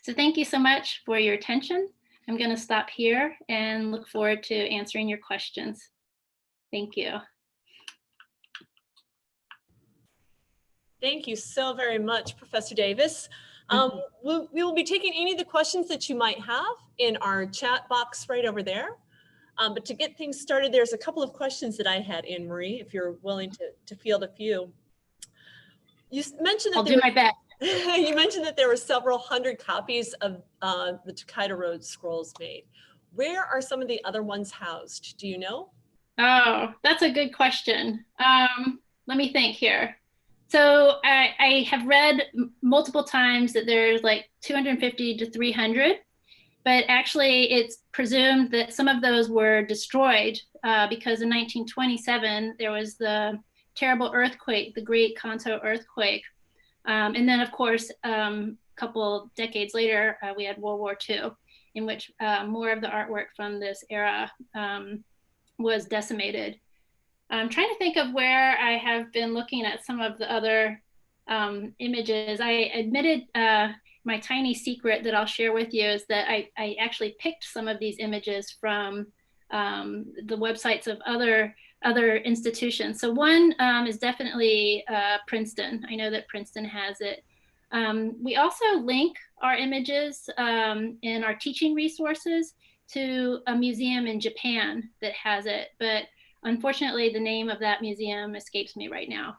So thank you so much for your attention. I'm going to stop here and look forward to answering your questions. Thank you.
Thank you so very much, Professor Davis. We will be taking any of the questions that you might have in our chat box right over there. But to get things started, there's a couple of questions that I had, Anne Marie, if you're willing to field a few. You mentioned that
I'll do my best.
You mentioned that there were several hundred copies of the Tokaido Road scrolls made. Where are some of the other ones housed? Do you know?
Oh, that's a good question. Let me think here. So I have read multiple times that there's like 250 to 300, but actually it's presumed that some of those were destroyed because in 1927, there was the terrible earthquake, the Great Kanto earthquake. And then of course, a couple decades later, we had World War II, in which more of the artwork from this era was decimated. I'm trying to think of where I have been looking at some of the other images. I admitted my tiny secret that I'll share with you is that I actually picked some of these images from the websites of other institutions. So one is definitely Princeton. I know that Princeton has it. We also link our images in our teaching resources to a museum in Japan that has it, but unfortunately, the name of that museum escapes me right now.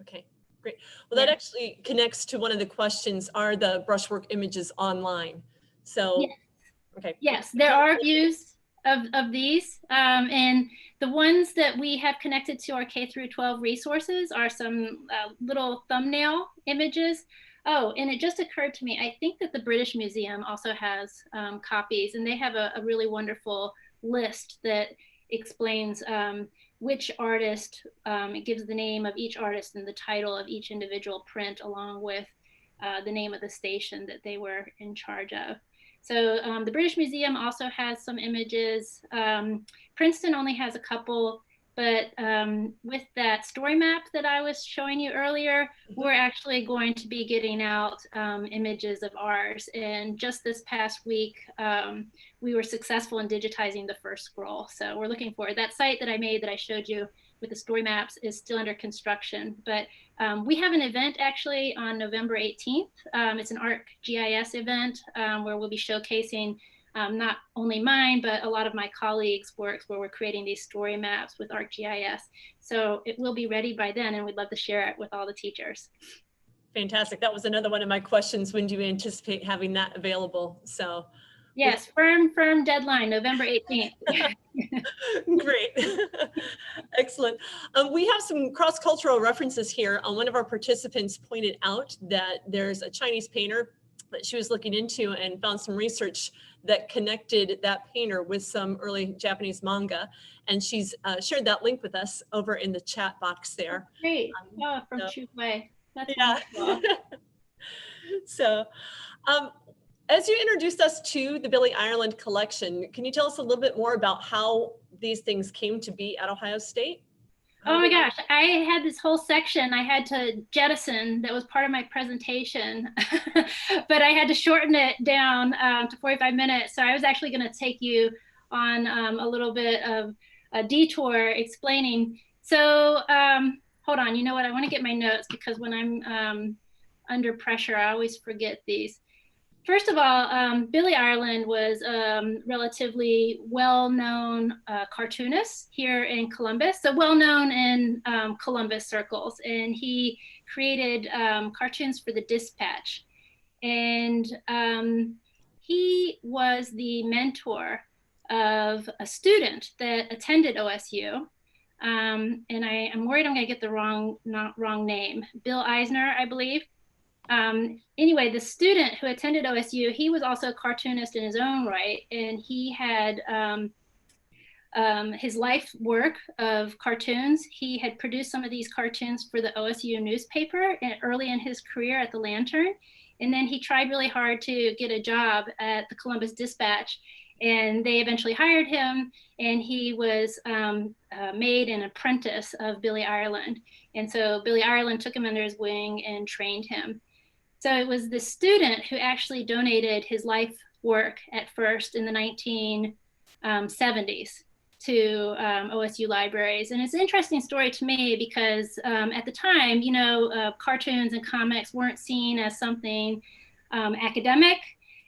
Okay, great. Well, that actually connects to one of the questions, are the brushwork images online? So,
yes.
Okay.
Yes, there are views of these. And the ones that we have connected to our K through 12 resources are some little thumbnail images. Oh, and it just occurred to me, I think that the British Museum also has copies, and they have a really wonderful list that explains which artist, it gives the name of each artist and the title of each individual print, along with the name of the station that they were in charge of. So the British Museum also has some images. Princeton only has a couple, but with that story map that I was showing you earlier, we're actually going to be getting out images of ours. And just this past week, we were successful in digitizing the first scroll. So we're looking forward. That site that I made that I showed you with the story maps is still under construction, but we have an event actually on November 18th. It's an ArcGIS event where we'll be showcasing not only mine, but a lot of my colleagues' works where we're creating these story maps with ArcGIS. So it will be ready by then, and we'd love to share it with all the teachers.
Fantastic. That was another one of my questions. When do you anticipate having that available? So
Yes, firm deadline, November 18th.
great. Excellent. We have some cross-cultural references here. One of our participants pointed out that there's a Chinese painter that she was looking into and found some research that connected that painter with some early Japanese manga. And she's shared that link with us over in the chat box there.
Great. Oh, from
so,
Chufei. That's
yeah.
wonderful.
So, as you introduced us to the Billie Ireland collection, can you tell us a little bit more about how these things came to be at Ohio State?
Oh my gosh, I had this whole section I had to jettison that was part of my presentation, but I had to shorten it down to 45 minutes. So I was actually going to take you on a little bit of a detour explaining. So hold on, you know what? I want to get my notes because when I'm under pressure, I always forget these. First of all, Billie Ireland was relatively well-known cartoonist here in Columbus, so well-known in Columbus circles, and he created cartoons for the Dispatch. And he was the mentor of a student that attended OSU. And I'm worried I'm gonna get the wrong name, Bill Eisner, I believe. Anyway, the student who attended OSU, he was also a cartoonist in his own right, and he had his life work of cartoons. He had produced some of these cartoons for the OSU newspaper early in his career at the Lantern, and then he tried really hard to get a job at the Columbus Dispatch, and they eventually hired him, and he was made an apprentice of Billie Ireland. And so Billie Ireland took him under his wing and trained him. So it was the student who actually donated his life work at first in the 1970s to OSU libraries. And it's an interesting story to me because at the time, you know, cartoons and comics weren't seen as something academic.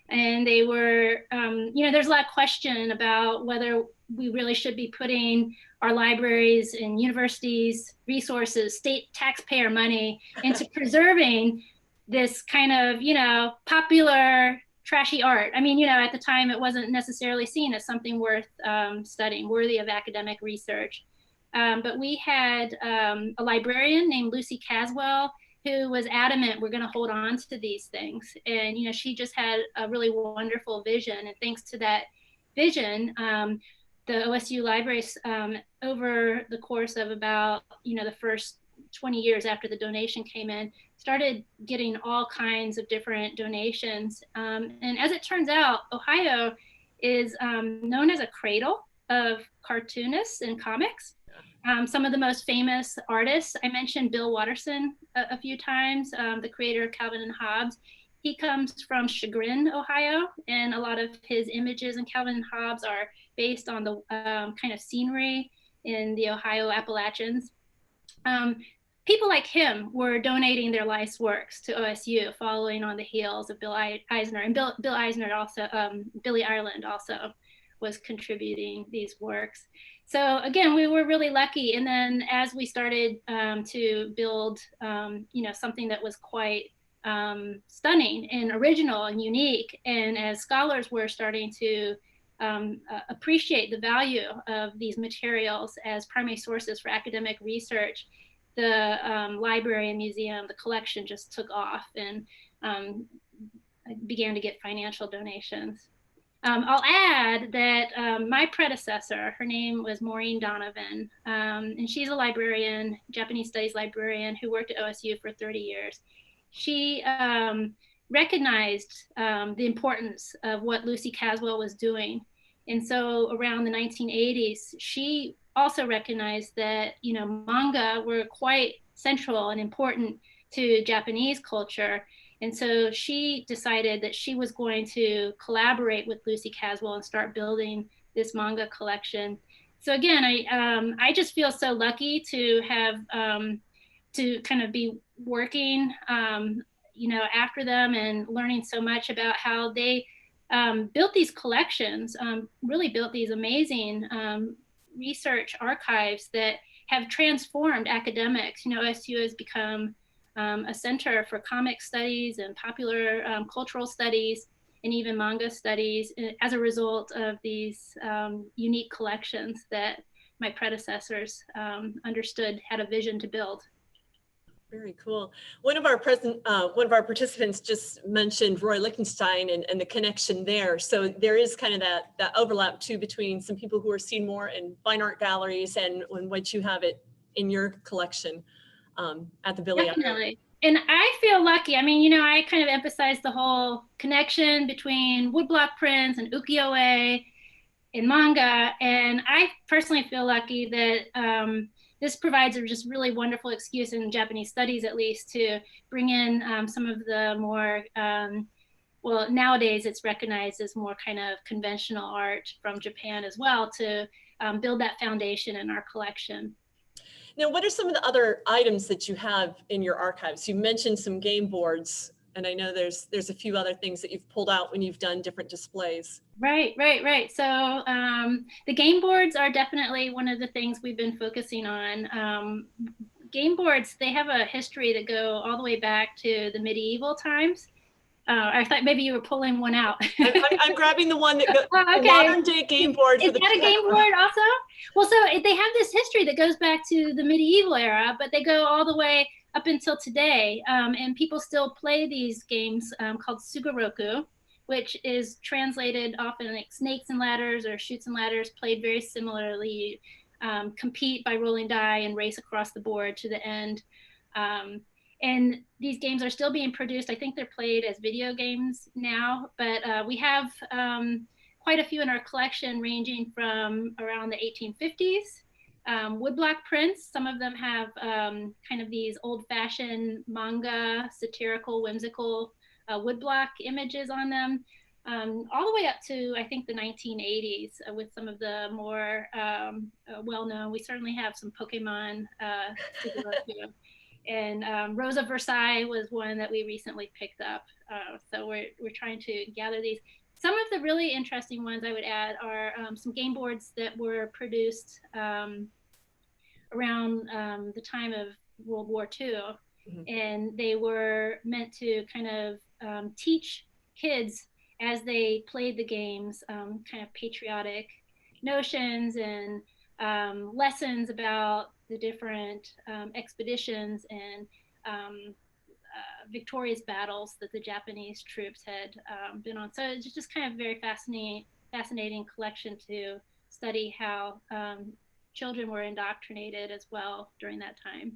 And they were, you know, there's a lot of question about whether we really should be putting our libraries and universities, resources, state taxpayer money into preserving this kind of, you know, popular trashy art. I mean, you know, at the time it wasn't necessarily seen as something worth studying, worthy of academic research. But we had a librarian named Lucy Caswell who was adamant we're going to hold on to these things. And, you know, she just had a really wonderful vision. And thanks to that vision, the OSU libraries over the course of about, you know, the first 20 years after the donation came in, started getting all kinds of different donations. And as it turns out, Ohio is known as a cradle of cartoonists and comics. Some of the most famous artists, I mentioned Bill Watterson a few times, the creator of Calvin and Hobbes. He comes from Chagrin, Ohio, and a lot of his images in Calvin and Hobbes are based on the kind of scenery in the Ohio Appalachians. People like him were donating their life's works to OSU, following on the heels of Bill Eisner. And Bill Eisner also, Billie Ireland also was contributing these works. So again, we were really lucky. And then as we started to build, you know, something that was quite stunning and original and unique, and as scholars were starting to appreciate the value of these materials as primary sources for academic research, the library and museum, the collection just took off and began to get financial donations. I'll add that my predecessor, her name was Maureen Donovan, and she's a librarian, Japanese studies librarian who worked at OSU for 30 years. She recognized the importance of what Lucy Caswell was doing. And so around the 1980s, she also recognized that, you know, manga were quite central and important to Japanese culture. And so she decided that she was going to collaborate with Lucy Caswell and start building this manga collection. So again, I just feel so lucky to have to kind of be working, you know, after them and learning so much about how they built these collections, really built these amazing research archives that have transformed academics. You know, OSU has become a center for comic studies and popular cultural studies and even manga studies as a result of these unique collections that my predecessors understood had a vision to build.
Very cool. One of our participants just mentioned Roy Lichtenstein and the connection there. So there is kind of that overlap too between some people who are seen more in fine art galleries and what you have it in your collection at the Billy.
Definitely. And I feel lucky. I mean, you know, I kind of emphasize the whole connection between woodblock prints and ukiyo-e and manga. And I personally feel lucky that this provides a just really wonderful excuse in Japanese studies, at least, to bring in some of the more, well, nowadays it's recognized as more kind of conventional art from Japan as well, to build that foundation in our collection.
Now, what are some of the other items that you have in your archives? You mentioned some game boards, and I know there's a few other things that you've pulled out when you've done different displays.
Right. So the game boards are definitely one of the things we've been focusing on. Game boards, they have a history that go all the way back to the medieval times. I thought maybe you were pulling one out.
I'm grabbing the one that goes,
okay.
Modern day game board.
Is that a game board also? Well, so they have this history that goes back to the medieval era, but they go all the way up until today. And people still play these games called Sugoroku, which is translated often like snakes and ladders or shoots and ladders, played very similarly. Compete by rolling die and race across the board to the end. And these games are still being produced. I think they're played as video games now, but we have quite a few in our collection, ranging from around the 1850s. Woodblock prints, some of them have kind of these old-fashioned manga, satirical, whimsical woodblock images on them, all the way up to, I think, the 1980s with some of the more well-known. We certainly have some Pokemon and Rose of Versailles was one that we recently picked up. So we're trying to gather these. Some of the really interesting ones I would add are some game boards that were produced around the time of World War II. Mm-hmm. And they were meant to kind of teach kids as they played the games kind of patriotic notions and lessons about the different expeditions and victorious battles that the Japanese troops had been on. So it's just kind of very fascinating collection to study how children were indoctrinated as well during that time.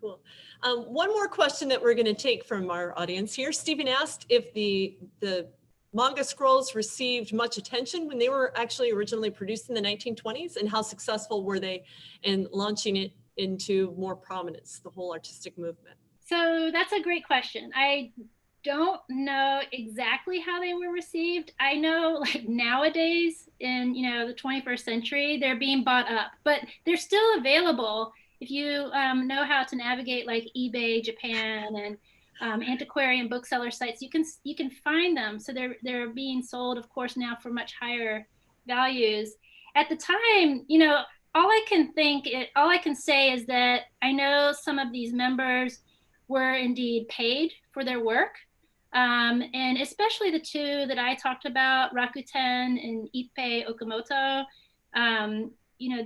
Cool. One more question that we're going to take from our audience here. Stephen asked if the manga scrolls received much attention when they were actually originally produced in the 1920s, and how successful were they in launching it into more prominence, the whole artistic movement?
So that's a great question. I don't know exactly how they were received. I know like nowadays in the 21st century, they're being bought up, but they're still available if you know how to navigate like eBay Japan and antiquarian bookseller sites. You can find them. So they're being sold, of course, now for much higher values. At the time, all I can say is that I know some of these members were indeed paid for their work. And especially the two that I talked about, Rakuten and Ippei Okamoto,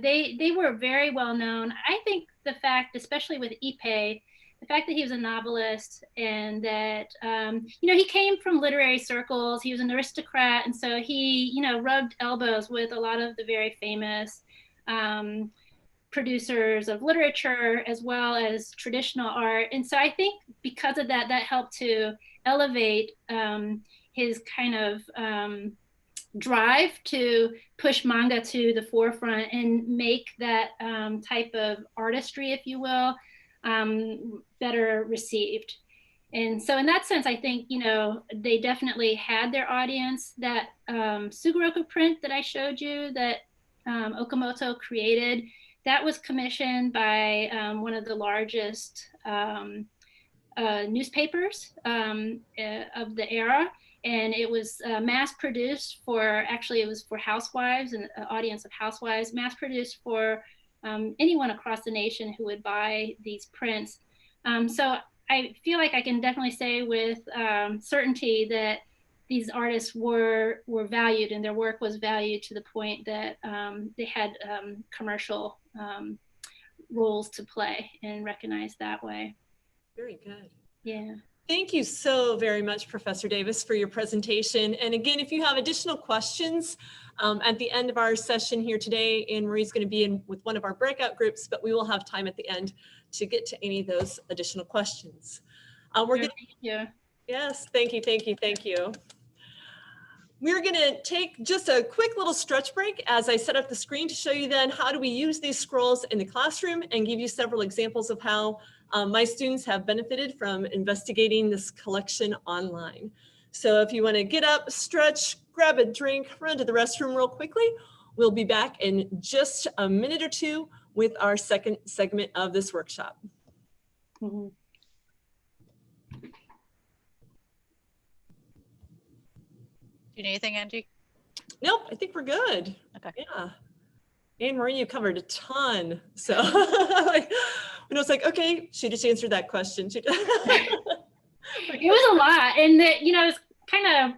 they were very well known. I think the fact, especially with Ippei, the fact that he was a novelist and that, he came from literary circles, he was an aristocrat. And so he, rubbed elbows with a lot of the very famous producers of literature as well as traditional art. And so I think because of that, that helped to elevate his kind of drive to push manga to the forefront and make that type of artistry, if you will, better received. And so in that sense, I think, they definitely had their audience. That Sugoroku print that I showed you that Okamoto created, that was commissioned by one of the largest newspapers of the era. And it was mass produced it was for housewives and an audience of housewives, mass produced for anyone across the nation who would buy these prints. So I feel like I can definitely say with certainty that these artists were valued and their work was valued to the point that they had commercial roles to play and recognized that way.
Very good.
Yeah.
Thank you so very much, Professor Davis, for your presentation. And again, if you have additional questions at the end of our session here today, Anne Marie's going to be in with one of our breakout groups, but we will have time at the end to get to any of those additional questions. We're going to,
thank you.
Yes, thank you, thank you, thank you. We're going to take just a quick little stretch break as I set up the screen to show you then how do we use these scrolls in the classroom and give you several examples of how my students have benefited from investigating this collection online. So if you want to get up, stretch, grab a drink, run to the restroom real quickly, we'll be back in just a minute or two with our second segment of this workshop.
Mm-hmm.
Do you need anything, Angie?
Nope, I think we're good.
Okay.
Yeah. Anne Marie, you covered a ton. So like, when I was like, okay, she just answered that question.
It was a lot, and you know, it's kind of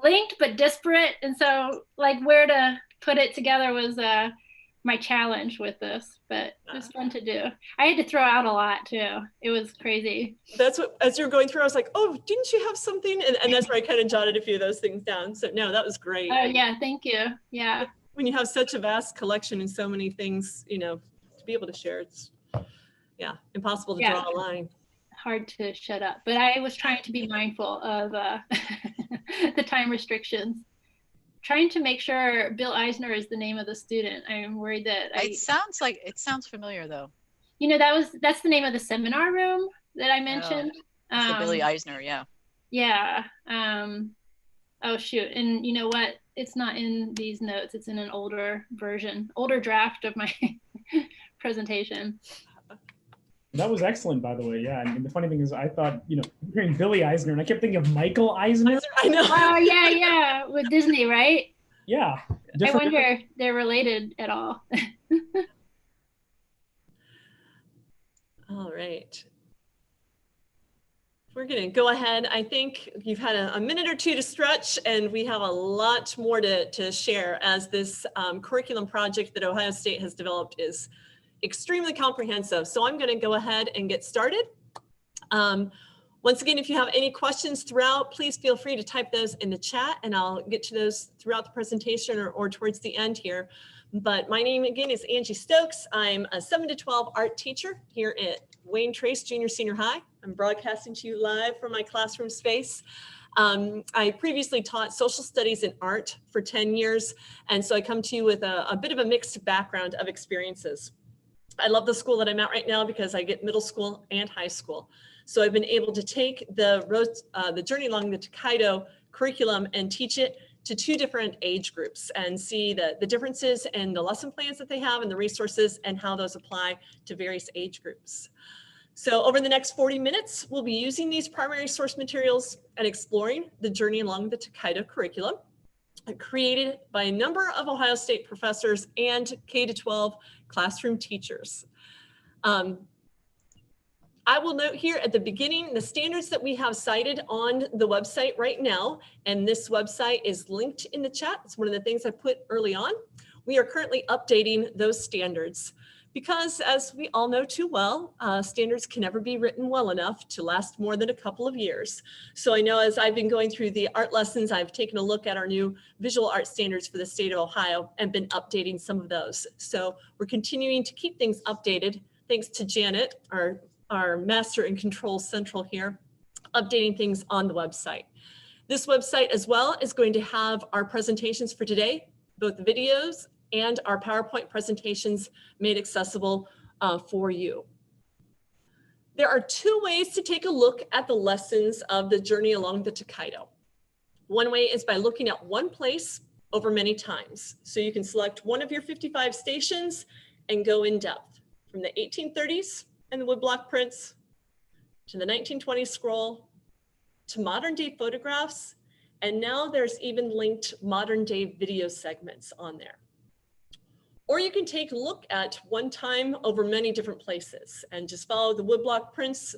linked but disparate, and so like where to put it together was my challenge with this, but it was fun to do. I had to throw out a lot too. It was crazy.
That's what, as you were going through, I was like, oh, didn't you have something? And that's where I kind of jotted a few of those things down. So no, that was great.
Oh yeah, thank you. Yeah.
When you have such a vast collection and so many things, you know, to be able to share, it's, yeah, impossible to draw a line.
Hard to shut up, but I was trying to be mindful of the time restrictions. Trying to make sure Bill Eisner is the name of the student. I'm worried that
it sounds familiar though.
You know, that's the name of the seminar room that I mentioned.
Oh, so Billy Eisner, yeah.
Yeah. Oh shoot, and you know what? It's not in these notes. It's in an older version, older draft of my presentation.
That was excellent, by the way. Yeah, and the funny thing is, I thought, you know, hearing Billy Eisner, and I kept thinking of Michael Eisner.
I know.
Oh yeah, with Disney, right?
Yeah.
I wonder if they're related at all.
All right. We're going to go ahead. I think you've had a minute or two to stretch, and we have a lot more to share as this curriculum project that Ohio State has developed is extremely comprehensive. So I'm going to go ahead and get started. Once again, if you have any questions throughout, please feel free to type those in the chat, and I'll get to those throughout the presentation or towards the end here. But my name again is Angie Stokes. I'm a 7 to 12 art teacher here at Wayne Trace Junior Senior High. I'm broadcasting to you live from my classroom space. I previously taught social studies and art for 10 years. And so I come to you with a bit of a mixed background of experiences. I love the school that I'm at right now because I get middle school and high school. So I've been able to take the Journey Along the Tokaido curriculum and teach it to 2 different age groups and see the differences in the lesson plans that they have and the resources and how those apply to various age groups. So over the next 40 minutes, we'll be using these primary source materials and exploring the Journey Along the Tokaido curriculum created by a number of Ohio State professors and K-12 classroom teachers. I will note here at the beginning the standards that we have cited on the website right now, and this website is linked in the chat. It's one of the things I put early on. We are currently updating those standards because, as we all know too well, standards can never be written well enough to last more than a couple of years. So I know as I've been going through the art lessons, I've taken a look at our new visual art standards for the state of Ohio and been updating some of those. So we're continuing to keep things updated. Thanks to Janet, our master and control central here, updating things on the website. This website as well is going to have our presentations for today, both the videos and our PowerPoint presentations made accessible for you. There are 2 ways to take a look at the lessons of the Journey Along the Tokaido. One way is by looking at one place over many times. So you can select one of your 55 stations and go in depth from the 1830s and the woodblock prints to the 1920s scroll to modern day photographs. And now there's even linked modern day video segments on there. Or you can take a look at one time over many different places and just follow the woodblock prints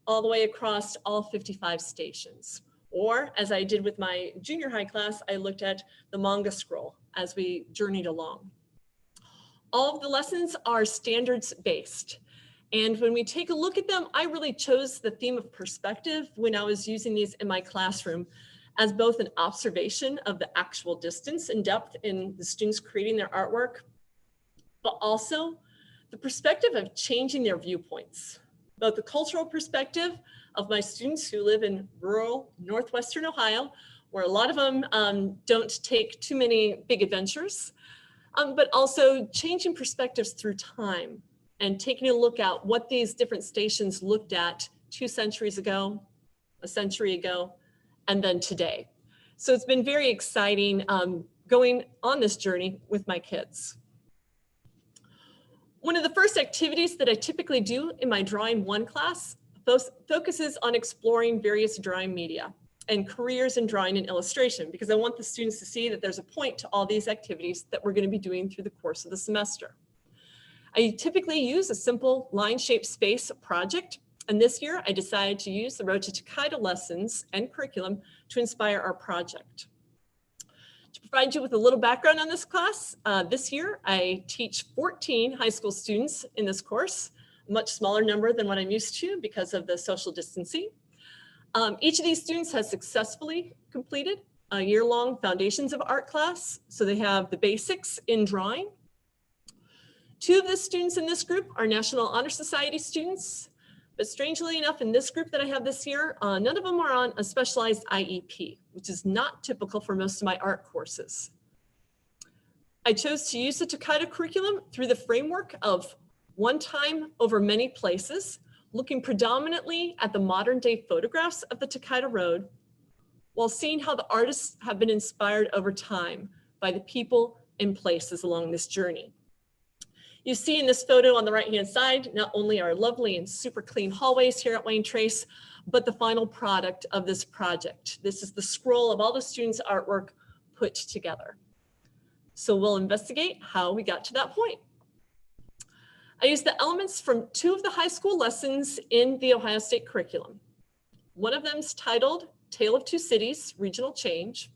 all the way across all 55 stations. Or as I did with my junior high class, I looked at the Manga scroll as we journeyed along. All of the lessons are standards based. And when we take a look at them, I really chose the theme of perspective when I was using these in my classroom as both an observation of the actual distance and depth in the students creating their artwork, but also the perspective of changing their viewpoints, both the cultural perspective of my students who live in rural Northwestern Ohio, where a lot of them don't take too many big adventures, but also changing perspectives through time and taking a look at what these different stations looked at 2 centuries ago, a century ago, and then today. So it's been very exciting going on this journey with my kids. One of the first activities that I typically do in my Drawing 1 class focuses on exploring various drawing media and careers in drawing and illustration, because I want the students to see that there's a point to all these activities that we're going to be doing through the course of the semester. I typically use a simple line-shaped space project, and this year I decided to use the Road to Takeda lessons and curriculum to inspire our project. To provide you with a little background on this class, this year I teach 14 high school students in this course, a much smaller number than what I'm used to because of the social distancing. Each of these students has successfully completed a year-long Foundations of Art class, so they have the basics in drawing. 2 of the students in this group are National Honor Society students, but strangely enough, in this group that I have this year, none of them are on a specialized IEP, which is not typical for most of my art courses. I chose to use the Takeda curriculum through the framework of one time over many places, looking predominantly at the modern day photographs of the Takeda Road, while seeing how the artists have been inspired over time by the people and places along this journey. You see in this photo on the right-hand side, not only our lovely and super clean hallways here at Wayne Trace, but the final product of this project. This is the scroll of all the students' artwork put together. So we'll investigate how we got to that point. I used the elements from 2 of the high school lessons in the Ohio State curriculum. One of them is titled Tale of Two Cities, Regional Change,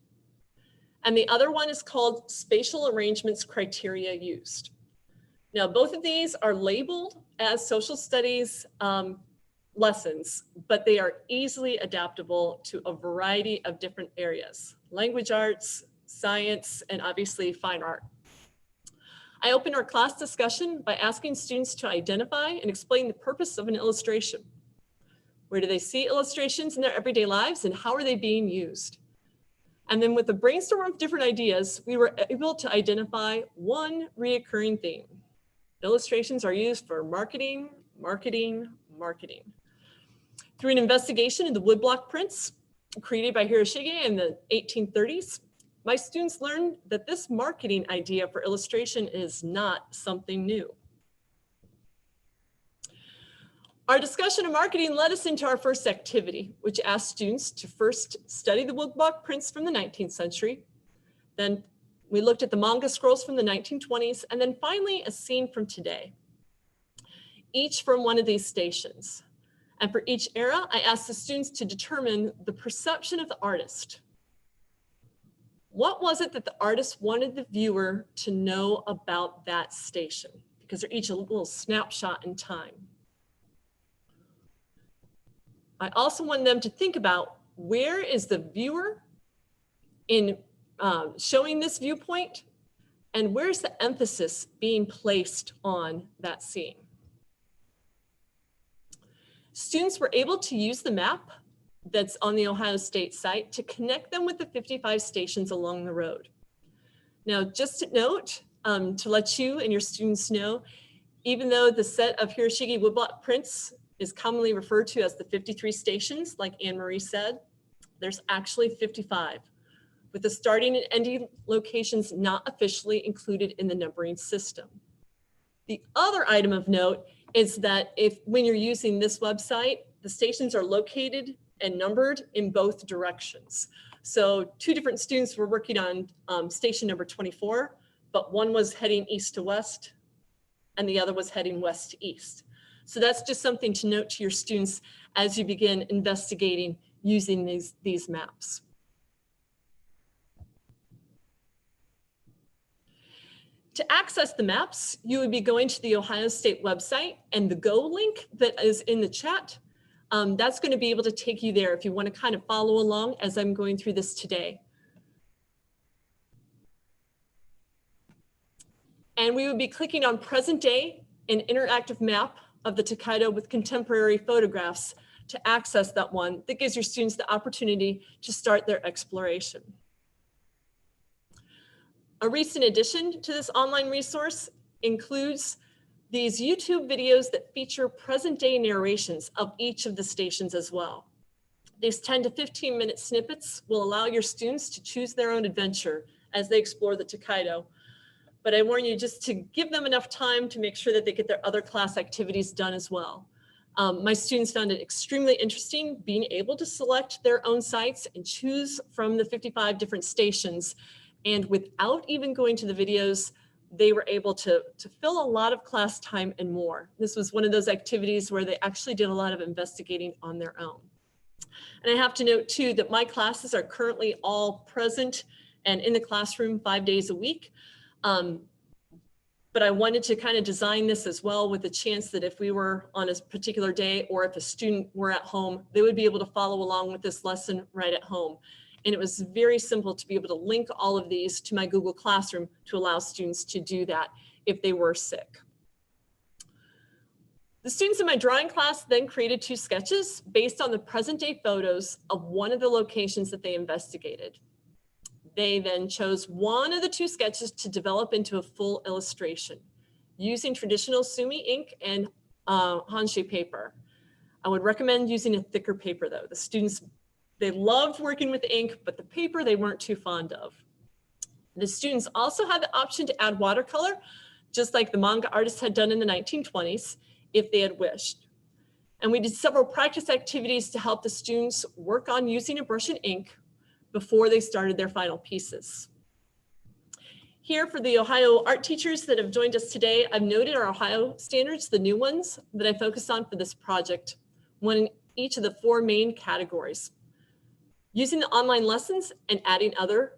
and the other one is called Spatial Arrangements Criteria Used. Now, both of these are labeled as social studies lessons, but they are easily adaptable to a variety of different areas: language arts, science, and obviously fine art. I opened our class discussion by asking students to identify and explain the purpose of an illustration. Where do they see illustrations in their everyday lives, and how are they being used? And then with a brainstorm of different ideas, we were able to identify one reoccurring theme. Illustrations are used for marketing, marketing, marketing. Through an investigation into woodblock prints created by Hiroshige in the 1830s, my students learned that this marketing idea for illustration is not something new. Our discussion of marketing led us into our first activity, which asked students to first study the woodblock prints from the 19th century. Then we looked at the manga scrolls from the 1920s, and then finally a scene from today, each from one of these stations. And for each era, I asked the students to determine the perception of the artist. What was it that the artist wanted the viewer to know about that station? Because they're each a little snapshot in time. I also wanted them to think about, where is the viewer in showing this viewpoint, and where's the emphasis being placed on that scene? Students were able to use the map that's on the Ohio State site to connect them with the 55 stations along the road. Now, just to note, to let you and your students know, even though the set of Hiroshige woodblock prints is commonly referred to as the 53 stations, like Anne-Marie said, there's actually 55, with the starting and ending locations not officially included in the numbering system. The other item of note is that when you're using this website, the stations are located and numbered in both directions. So 2 different students were working on station number 24, but one was heading east to west and the other was heading west to east. So that's just something to note to your students as you begin investigating using these maps. To access the maps, you would be going to the Ohio State website, and the Go link that is in the chat, that's going to be able to take you there if you want to kind of follow along as I'm going through this today. And we would be clicking on present day, an interactive map of the Tokaido with contemporary photographs to access that one that gives your students the opportunity to start their exploration. A recent addition to this online resource includes these YouTube videos that feature present day narrations of each of the stations as well. These 10 to 15 minute snippets will allow your students to choose their own adventure as they explore the Tokaido. But I warn you just to give them enough time to make sure that they get their other class activities done as well. My students found it extremely interesting being able to select their own sites and choose from the 55 different stations. And without even going to the videos, they were able to fill a lot of class time and more. This was one of those activities where they actually did a lot of investigating on their own. And I have to note too that my classes are currently all present and in the classroom 5 days a week. But I wanted to kind of design this as well with the chance that if we were on a particular day or if a student were at home, they would be able to follow along with this lesson right at home. And it was very simple to be able to link all of these to my Google Classroom to allow students to do that if they were sick. The students in my drawing class then created 2 sketches based on the present day photos of one of the locations that they investigated. They then chose one of the 2 sketches to develop into a full illustration using traditional sumi ink and hanshi paper. I would recommend using a thicker paper though. The students, they loved working with ink, but the paper they weren't too fond of. The students also had the option to add watercolor, just like the manga artists had done in the 1920s, if they had wished. And we did several practice activities to help the students work on using a brush and ink before they started their final pieces. Here for the Ohio art teachers that have joined us today, I've noted our Ohio standards, the new ones that I focused on for this project, one in each of the 4 main categories. Using the online lessons and adding other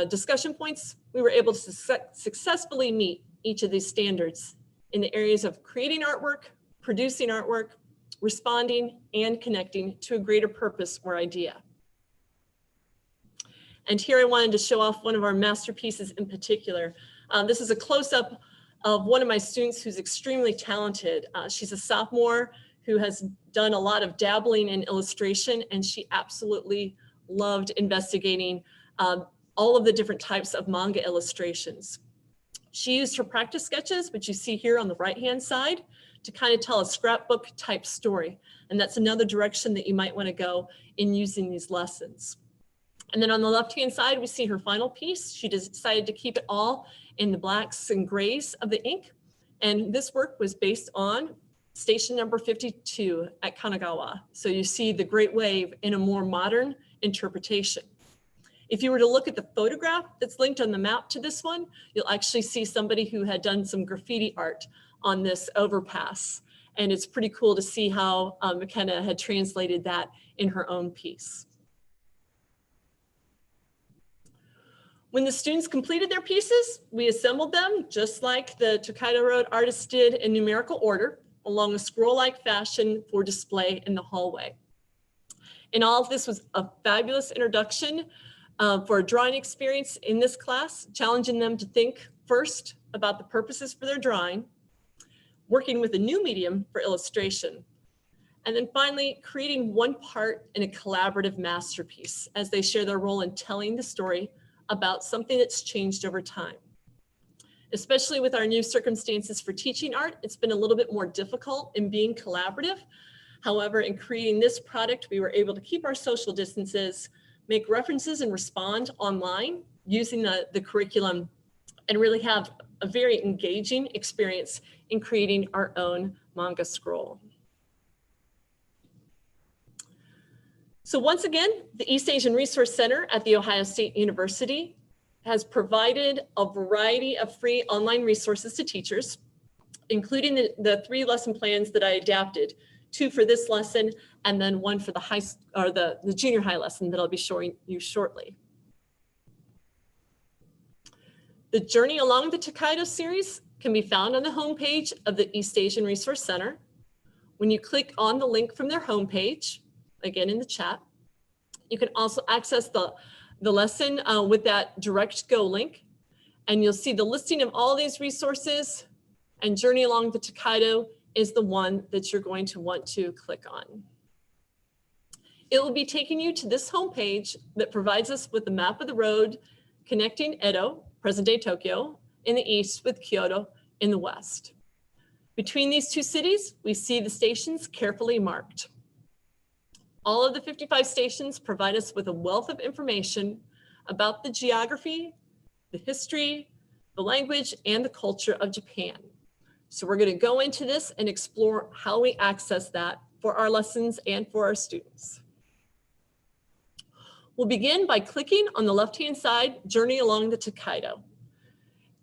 discussion points, we were able to successfully meet each of these standards in the areas of creating artwork, producing artwork, responding, and connecting to a greater purpose or idea. And here I wanted to show off one of our masterpieces in particular. This is a close-up of one of my students who's extremely talented. She's a sophomore who has done a lot of dabbling in illustration, and she absolutely loved investigating all of the different types of manga illustrations. She used her practice sketches, which you see here on the right-hand side, to kind of tell a scrapbook type story. And that's another direction that you might want to go in using these lessons. And then on the left-hand side, we see her final piece. She decided to keep it all in the blacks and grays of the ink. And this work was based on station number 52 at Kanagawa. So you see the Great Wave in a more modern interpretation. If you were to look at the photograph that's linked on the map to this one, you'll actually see somebody who had done some graffiti art on this overpass. And it's pretty cool to see how McKenna had translated that in her own piece. When the students completed their pieces, we assembled them just like the Tokaido Road artists did in numerical order along a scroll-like fashion for display in the hallway. And all of this was a fabulous introduction for a drawing experience in this class, challenging them to think first about the purposes for their drawing, working with a new medium for illustration, and then finally creating one part in a collaborative masterpiece as they share their role in telling the story about something that's changed over time. Especially with our new circumstances for teaching art, it's been a little bit more difficult in being collaborative. However, in creating this product, we were able to keep our social distances, make references and respond online using the curriculum, and really have a very engaging experience in creating our own manga scroll. So once again, the East Asian Resource Center at The Ohio State University has provided a variety of free online resources to teachers. including the 3 lesson plans that I adapted, 2 for this lesson, and then 1 for the junior high lesson that I'll be showing you shortly. The Journey Along the Tokaido series can be found on the homepage of the East Asian Resource Center. When you click on the link from their homepage, again in the chat, you can also access the lesson with that direct go link, and you'll see the listing of all these resources, and Journey Along the Tokaido is the one that you're going to want to click on. It will be taking you to this homepage that provides us with the map of the road connecting Edo, present-day Tokyo, in the east with Kyoto in the west. Between these 2 cities, we see the stations carefully marked. All of the 55 stations provide us with a wealth of information about the geography, the history, the language, and the culture of Japan. So we're going to go into this and explore how we access that for our lessons and for our students. We'll begin by clicking on the left-hand side, Journey Along the Tokaido.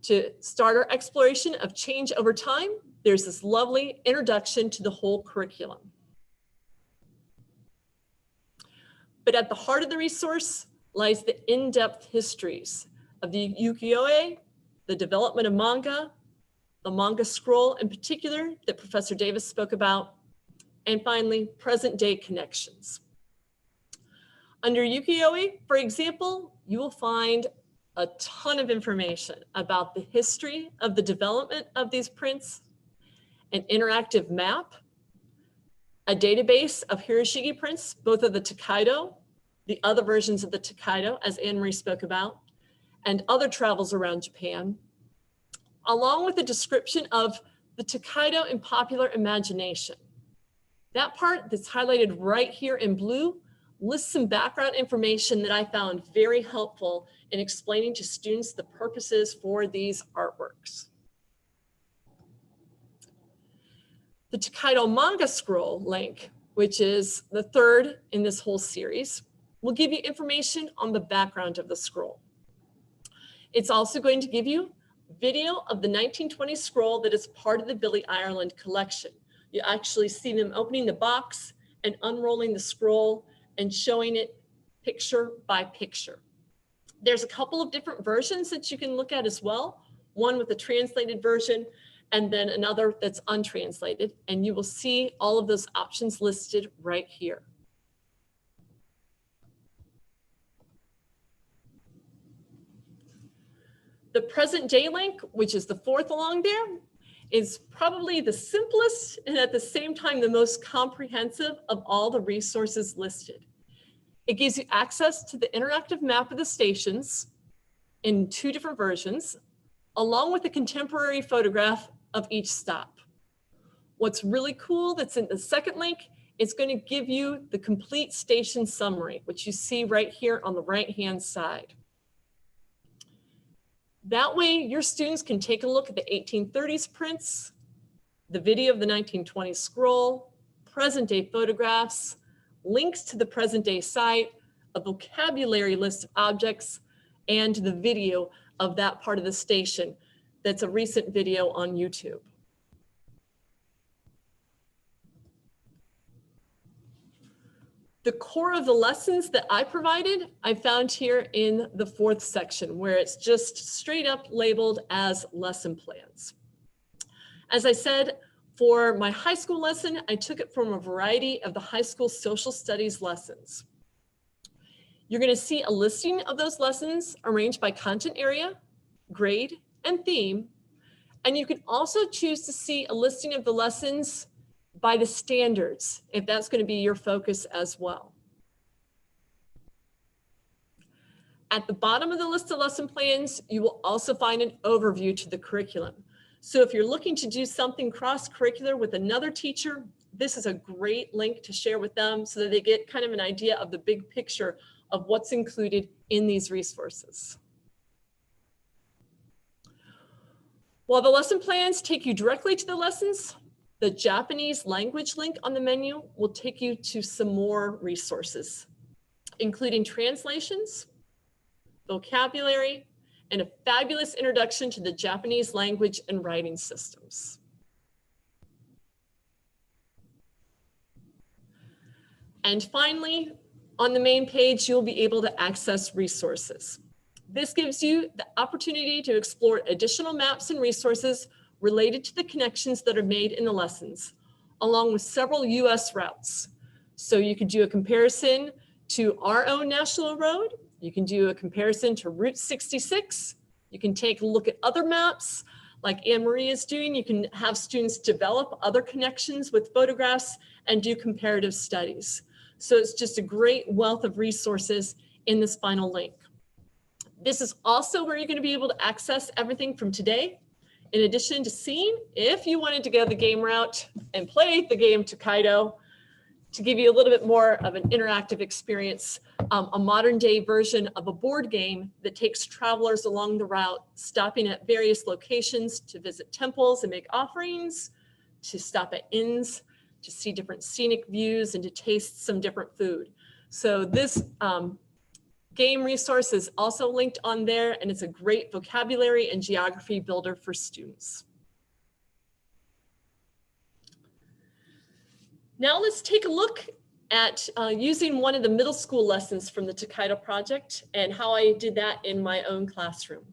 To start our exploration of change over time, there's this lovely introduction to the whole curriculum. But at the heart of the resource lies the in-depth histories of the ukiyo-e, the development of manga, the manga scroll in particular that Professor Davis spoke about, and finally, present-day connections. Under ukiyo-e, for example, you will find a ton of information about the history of the development of these prints, an interactive map, a database of Hiroshige prints, both of the Tokaido, the other versions of the Tokaido, as Anne-Marie spoke about, and other travels around Japan, along with a description of the Tokaido in popular imagination. That part that's highlighted right here in blue lists some background information that I found very helpful in explaining to students the purposes for these artworks. The Tokaido manga scroll link, which is the 3rd in this whole series, will give you information on the background of the scroll. It's also going to give you video of the 1920 scroll that is part of the Billy Ireland collection. You actually see them opening the box and unrolling the scroll and showing it picture by picture. There's a couple of different versions that you can look at as well, one with a translated version and then another that's untranslated, and you will see all of those options listed right here. The present day link, which is the 4th along there, is probably the simplest and at the same time the most comprehensive of all the resources listed. It gives you access to the interactive map of the stations in 2 different versions, along with a contemporary photograph of each stop. What's really cool that's in the 2nd link is going to give you the complete station summary, which you see right here on the right-hand side. That way, your students can take a look at the 1830s prints, the video of the 1920s scroll, present-day photographs, links to the present-day site, a vocabulary list of objects, and the video of that part of the station that's a recent video on YouTube. The core of the lessons that I provided, I found here in the 4th section, where it's just straight up labeled as lesson plans. As I said, for my high school lesson, I took it from a variety of the high school social studies lessons. You're going to see a listing of those lessons arranged by content area, grade, and theme. And you can also choose to see a listing of the lessons by the standards, if that's going to be your focus as well. At the bottom of the list of lesson plans, you will also find an overview to the curriculum. So if you're looking to do something cross-curricular with another teacher, this is a great link to share with them so that they get kind of an idea of the big picture of what's included in these resources. While the lesson plans take you directly to the lessons, the Japanese language link on the menu will take you to some more resources, including translations, vocabulary, and a fabulous introduction to the Japanese language and writing systems. And finally, on the main page, you'll be able to access resources. This gives you the opportunity to explore additional maps and resources related to the connections that are made in the lessons, along with several US routes. So you could do a comparison to our own national road. You can do a comparison to Route 66. You can take a look at other maps like Anne-Marie is doing. You can have students develop other connections with photographs and do comparative studies. So it's just a great wealth of resources in this final link. This is also where you're going to be able to access everything from today. In addition to seeing, if you wanted to go the game route and play the game Tokaido, to give you a little bit more of an interactive experience, a modern day version of a board game that takes travelers along the route, stopping at various locations to visit temples and make offerings, to stop at inns, to see different scenic views and to taste some different food. So this game resource is also linked on there, and it's a great vocabulary and geography builder for students. Now let's take a look at using one of the middle school lessons from the Tokaido project and how I did that in my own classroom.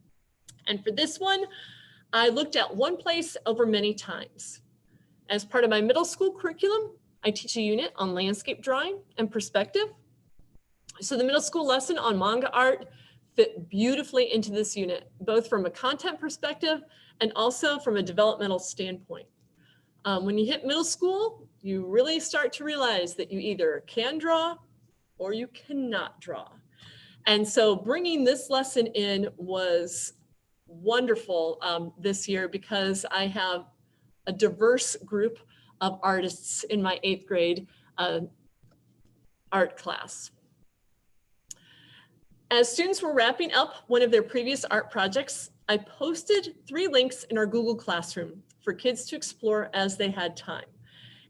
And for this one, I looked at one place over many times. As part of my middle school curriculum, I teach a unit on landscape drawing and perspective. So the middle school lesson on manga art fit beautifully into this unit, both from a content perspective and also from a developmental standpoint. When you hit middle school, you really start to realize that you either can draw or you cannot draw. And so bringing this lesson in was wonderful this year because I have a diverse group of artists in my 8th grade art class. As students were wrapping up one of their previous art projects, I posted 3 links in our Google Classroom for kids to explore as they had time.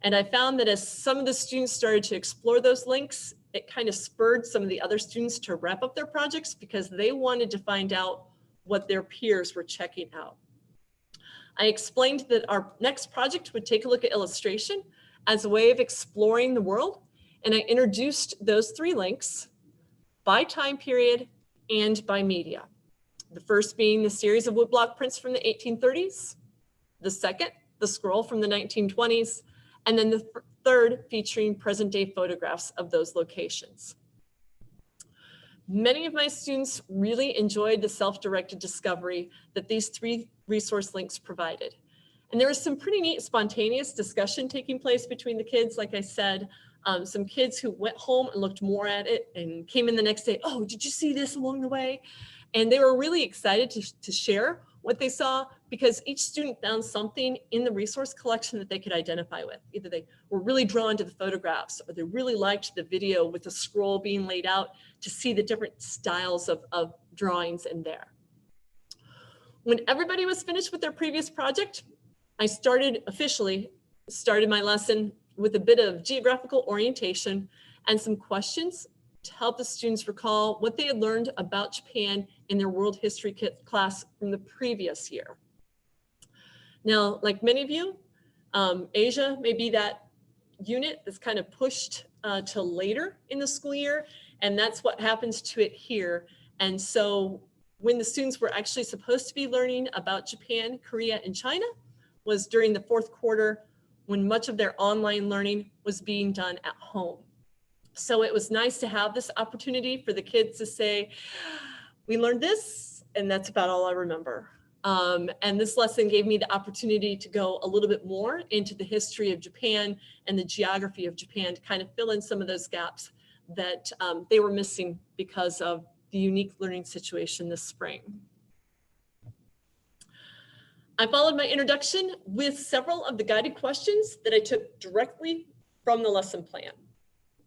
And I found that as some of the students started to explore those links, it kind of spurred some of the other students to wrap up their projects because they wanted to find out what their peers were checking out. I explained that our next project would take a look at illustration as a way of exploring the world. And I introduced those 3 links by time period and by media. The first being the series of woodblock prints from the 1830s, the second, the scroll from the 1920s, and then the third featuring present day photographs of those locations. Many of my students really enjoyed the self-directed discovery that these 3 resource links provided. And there was some pretty neat spontaneous discussion taking place between the kids. Like I said, some kids who went home and looked more at it and came in the next day, oh, did you see this along the way? And they were really excited to share what they saw because each student found something in the resource collection that they could identify with. Either they were really drawn to the photographs or they really liked the video with the scroll being laid out to see the different styles of drawings in there. When everybody was finished with their previous project, I officially started my lesson with a bit of geographical orientation and some questions to help the students recall what they had learned about Japan in their world history class from the previous year. Now, like many of you, Asia may be that unit that's kind of pushed to later in the school year, and that's what happens to it here. And so when the students were actually supposed to be learning about Japan, Korea, and China was during the 4th quarter when much of their online learning was being done at home. So it was nice to have this opportunity for the kids to say, we learned this, and that's about all I remember. And this lesson gave me the opportunity to go a little bit more into the history of Japan and the geography of Japan to kind of fill in some of those gaps that they were missing because of the unique learning situation this spring. I followed my introduction with several of the guided questions that I took directly from the lesson plan.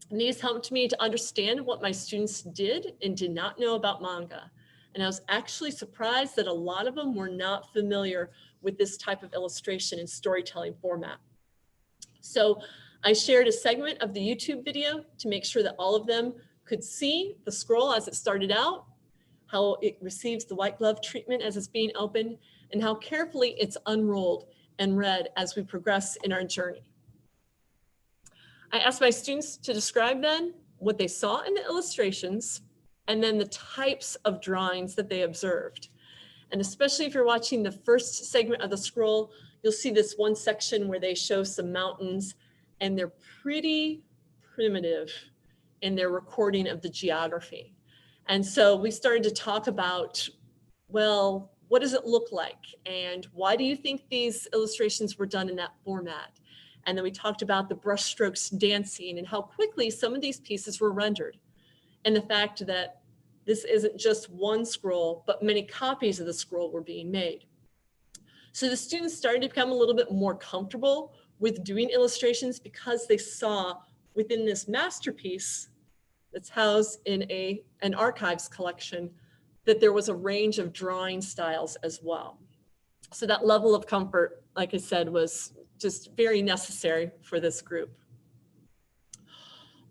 And these helped me to understand what my students did and did not know about manga. And I was actually surprised that a lot of them were not familiar with this type of illustration and storytelling format. So I shared a segment of the YouTube video to make sure that all of them could see the scroll as it started out, how it receives the white glove treatment as it's being opened, and how carefully it's unrolled and read as we progress in our journey. I asked my students to describe then what they saw in the illustrations and then the types of drawings that they observed. And especially if you're watching the first segment of the scroll, you'll see this one section where they show some mountains, and they're pretty primitive in their recording of the geography. And so we started to talk about, well, what does it look like? And why do you think these illustrations were done in that format? And then we talked about the brushstrokes dancing and how quickly some of these pieces were rendered. And the fact that this isn't just one scroll, but many copies of the scroll were being made. So the students started to become a little bit more comfortable with doing illustrations because they saw within this masterpiece that's housed in an archives collection that there was a range of drawing styles as well. So that level of comfort, like I said, was just very necessary for this group.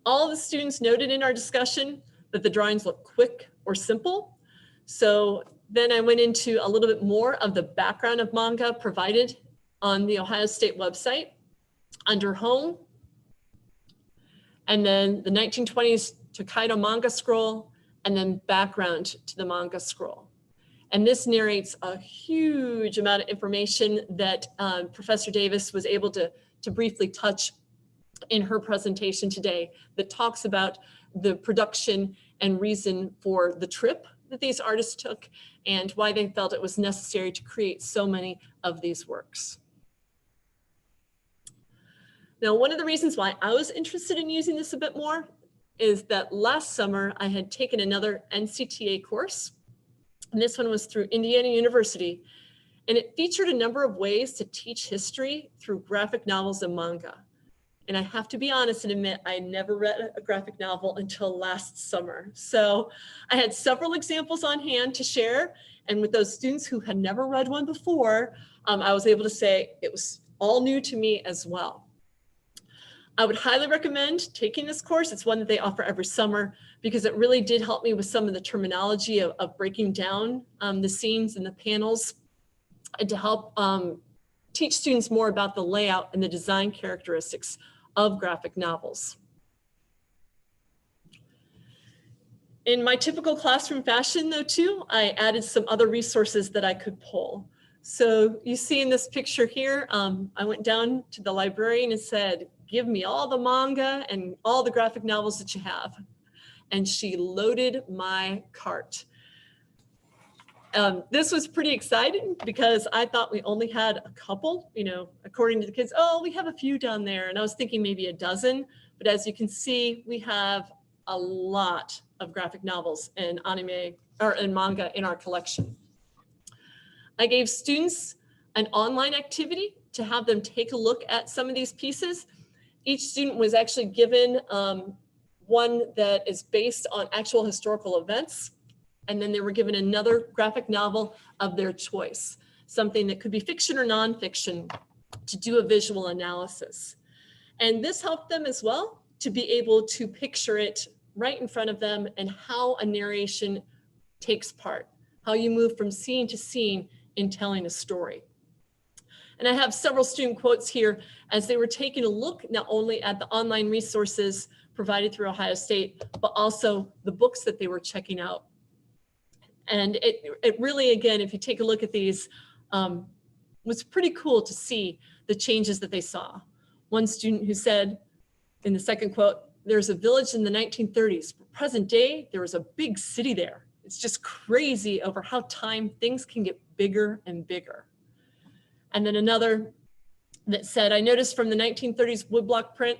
All the students noted in our discussion that the drawings look quick or simple. So then I went into a little bit more of the background of manga provided on the Ohio State website under home. And then the 1920s Tokaido manga scroll, and then background to the manga scroll. And this narrates a huge amount of information that Professor Davis was able to briefly touch in her presentation today that talks about the production and reason for the trip that these artists took and why they felt it was necessary to create so many of these works. Now, one of the reasons why I was interested in using this a bit more is that last summer I had taken another NCTA course, and this one was through Indiana University, and it featured a number of ways to teach history through graphic novels and manga. And I have to be honest and admit, I never read a graphic novel until last summer. So I had several examples on hand to share, and with those students who had never read one before, I was able to say it was all new to me as well. I would highly recommend taking this course. It's one that they offer every summer because it really did help me with some of the terminology of breaking down the scenes and the panels, and to help teach students more about the layout and the design characteristics of graphic novels. In my typical classroom fashion though too, I added some other resources that I could pull. So you see in this picture here, I went down to the librarian and said, give me all the manga and all the graphic novels that you have. And she loaded my cart. This was pretty exciting because I thought we only had a couple, you know, according to the kids, oh, we have a few down there. And I was thinking maybe a dozen, but as you can see, we have a lot of graphic novels and anime or in manga in our collection. I gave students an online activity to have them take a look at some of these pieces. Each student was actually given one that is based on actual historical events. And then they were given another graphic novel of their choice, something that could be fiction or nonfiction, to do a visual analysis. And this helped them as well to be able to picture it right in front of them and how a narration takes part, how you move from scene to scene in telling a story. And I have several student quotes here as they were taking a look not only at the online resources provided through Ohio State, but also the books that they were checking out. And it really, again, if you take a look at these, was pretty cool to see the changes that they saw. One student who said in the second quote, there's a village in the 1930s. Present day, there was a big city there. It's just crazy over how things can get bigger and bigger. And then another that said, I noticed from the 1930s woodblock print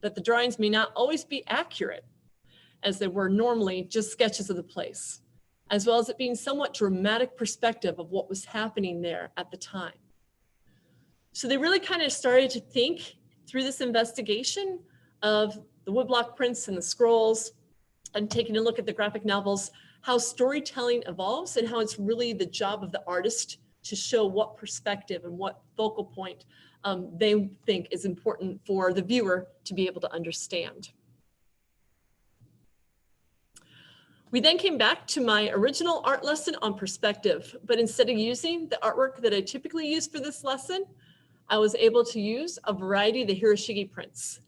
that the drawings may not always be accurate as they were normally just sketches of the place, as well as it being somewhat dramatic perspective of what was happening there at the time. So they really kind of started to think through this investigation of the woodblock prints and the scrolls and taking a look at the graphic novels, how storytelling evolves and how it's really the job of the artist to show what perspective and what focal point they think is important for the viewer to be able to understand. We then came back to my original art lesson on perspective, but instead of using the artwork that I typically use for this lesson, I was able to use a variety of the Hiroshige prints.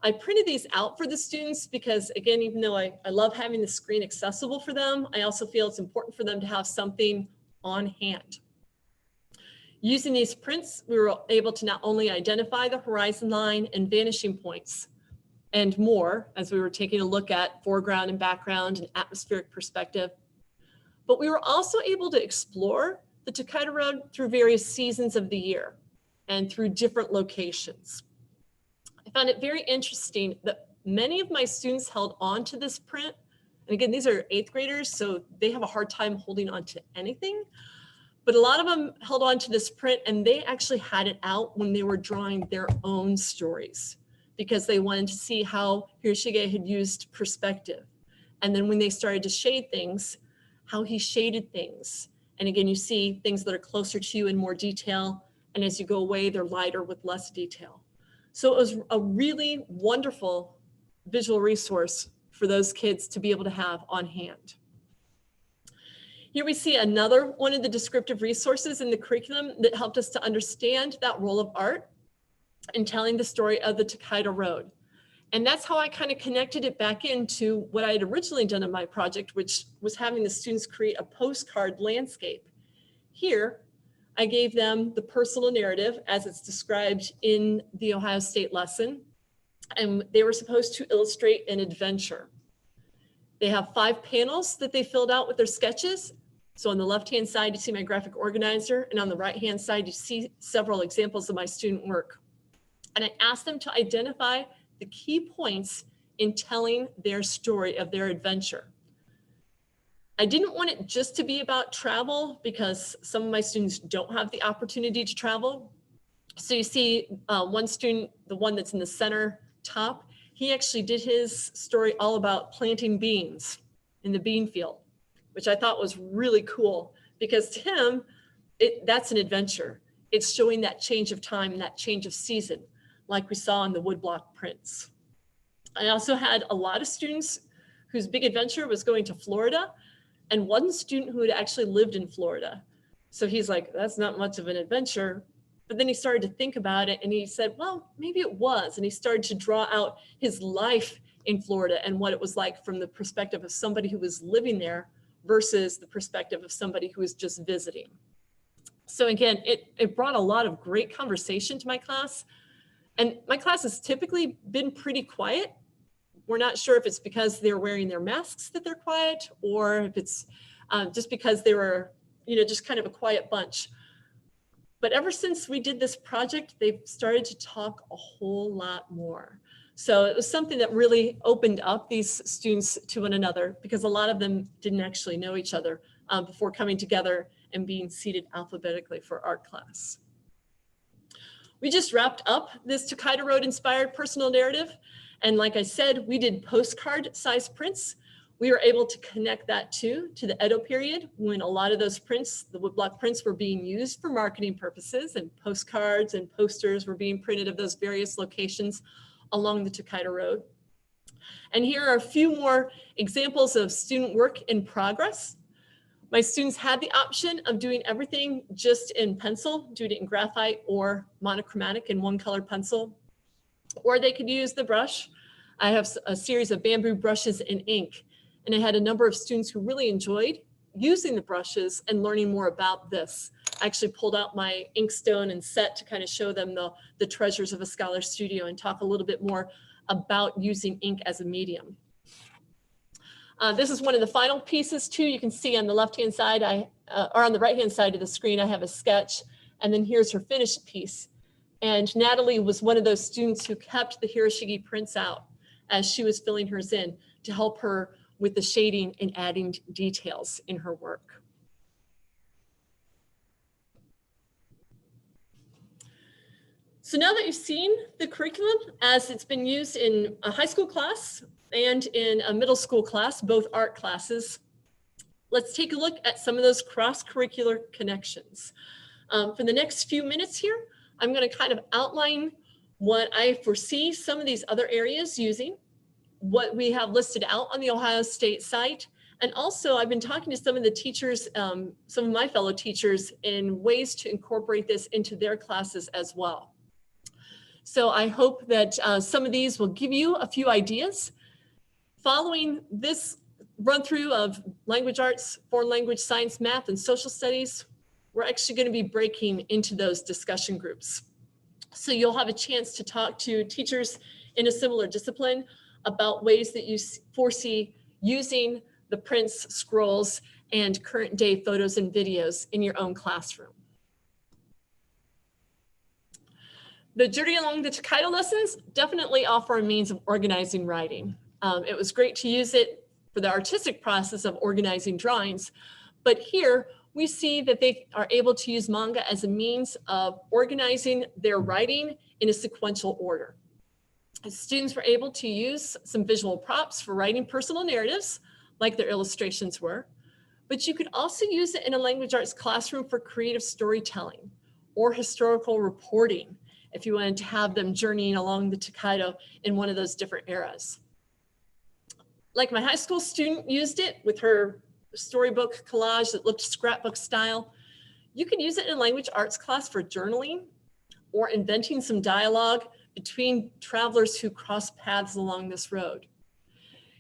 I printed these out for the students because, again, even though I love having the screen accessible for them, I also feel it's important for them to have something on hand. Using these prints, we were able to not only identify the horizon line and vanishing points and more as we were taking a look at foreground and background and atmospheric perspective, but we were also able to explore the Tokaido Road through various seasons of the year and through different locations. I found it very interesting that many of my students held on to this print. And again, these are 8th graders, so they have a hard time holding on to anything. But a lot of them held on to this print and they actually had it out when they were drawing their own stories because they wanted to see how Hiroshige had used perspective. And then when they started to shade things, how he shaded things. And again, you see things that are closer to you in more detail. And as you go away, they're lighter with less detail. So it was a really wonderful visual resource for those kids to be able to have on hand. Here we see another one of the descriptive resources in the curriculum that helped us to understand that role of art in telling the story of the Tokaido Road. And that's how I kind of connected it back into what I had originally done in my project, which was having the students create a postcard landscape. Here, I gave them the personal narrative as it's described in the Ohio State lesson, and they were supposed to illustrate an adventure. They have 5 panels that they filled out with their sketches. So on the left-hand side, you see my graphic organizer, and on the right-hand side, you see several examples of my student work. And I asked them to identify the key points in telling their story of their adventure. I didn't want it just to be about travel because some of my students don't have the opportunity to travel. So you see one student, the one that's in the center top, he actually did his story all about planting beans in the bean field, which I thought was really cool because to him, that's an adventure. It's showing that change of time and that change of season, like we saw in the woodblock prints. I also had a lot of students whose big adventure was going to Florida, and one student who had actually lived in Florida. So he's like, that's not much of an adventure. But then he started to think about it and he said, well, maybe it was. And he started to draw out his life in Florida and what it was like from the perspective of somebody who was living there versus the perspective of somebody who was just visiting. So again, it brought a lot of great conversation to my class. And my class has typically been pretty quiet. We're not sure if it's because they're wearing their masks that they're quiet or if it's just because they were, just kind of a quiet bunch. But ever since we did this project, they've started to talk a whole lot more. So it was something that really opened up these students to one another because a lot of them didn't actually know each other before coming together and being seated alphabetically for art class. We just wrapped up this Tokaido Road inspired personal narrative. And like I said, we did postcard size prints. We were able to connect that to the Edo period when a lot of those prints, the woodblock prints, were being used for marketing purposes and postcards and posters were being printed of those various locations along the Tokaido Road. And here are a few more examples of student work in progress. My students had the option of doing everything just in pencil, doing it in graphite or monochromatic in one color pencil, or they could use the brush. I have a series of bamboo brushes and ink, and I had a number of students who really enjoyed using the brushes and learning more about this. I actually pulled out my inkstone and set to kind of show them the treasures of a scholar studio and talk a little bit more about using ink as a medium. This is one of the final pieces too. You can see on the left-hand side, or on the right-hand side of the screen, I have a sketch, and then here's her finished piece. And Natalie was one of those students who kept the Hiroshige prints out as she was filling hers in to help her with the shading and adding details in her work. So now that you've seen the curriculum as it's been used in a high school class and in a middle school class, both art classes, let's take a look at some of those cross-curricular connections. For the next few minutes here, I'm going to kind of outline what I foresee some of these other areas using, what we have listed out on the Ohio State site. And also I've been talking to some of the teachers, some of my fellow teachers in ways to incorporate this into their classes as well. So I hope that some of these will give you a few ideas. Following this run through of language arts, foreign language, science, math, and social studies, we're actually going to be breaking into those discussion groups. So you'll have a chance to talk to teachers in a similar discipline about ways that you foresee using the prints, scrolls, and current day photos and videos in your own classroom. The Journey Along the Tokaido lessons definitely offer a means of organizing writing. It was great to use it for the artistic process of organizing drawings, but here we see that they are able to use manga as a means of organizing their writing in a sequential order. Students were able to use some visual props for writing personal narratives, like their illustrations were, but you could also use it in a language arts classroom for creative storytelling or historical reporting, if you wanted to have them journeying along the Tokaido in one of those different eras. Like my high school student used it with her storybook collage that looked scrapbook style. You could use it in a language arts class for journaling or inventing some dialogue between travelers who cross paths along this road.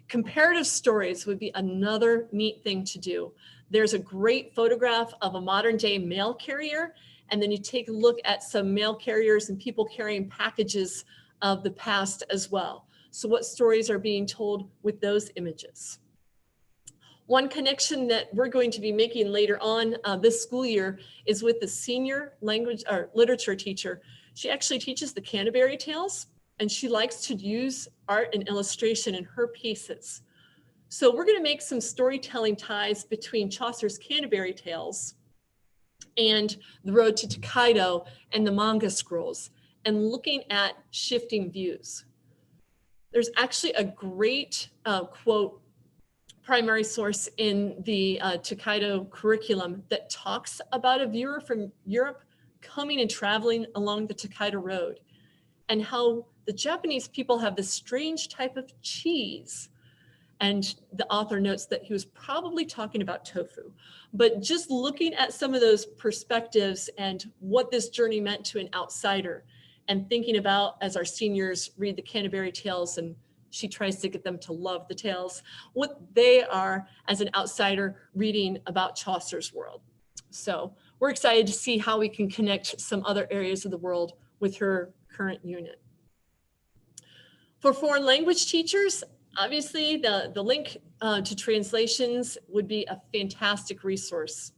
Comparative stories would be another neat thing to do. There's a great photograph of a modern day mail carrier, and then you take a look at some mail carriers and people carrying packages of the past as well. So what stories are being told with those images? One connection that we're going to be making later on this school year is with the senior language or literature teacher. She actually teaches the Canterbury Tales, and she likes to use art and illustration in her pieces. So we're going to make some storytelling ties between Chaucer's Canterbury Tales and the Road to Tokaido and the manga scrolls, and looking at shifting views. There's actually a great quote primary source in the Tokaido curriculum that talks about a viewer from Europe coming and traveling along the Tokaido Road, and how the Japanese people have this strange type of cheese. And the author notes that he was probably talking about tofu. But just looking at some of those perspectives and what this journey meant to an outsider, and thinking about as our seniors read the Canterbury Tales and she tries to get them to love the tales, what they are as an outsider reading about Chaucer's world. So we're excited to see how we can connect some other areas of the world with her current unit. For foreign language teachers, obviously the link to translations would be a fantastic resource,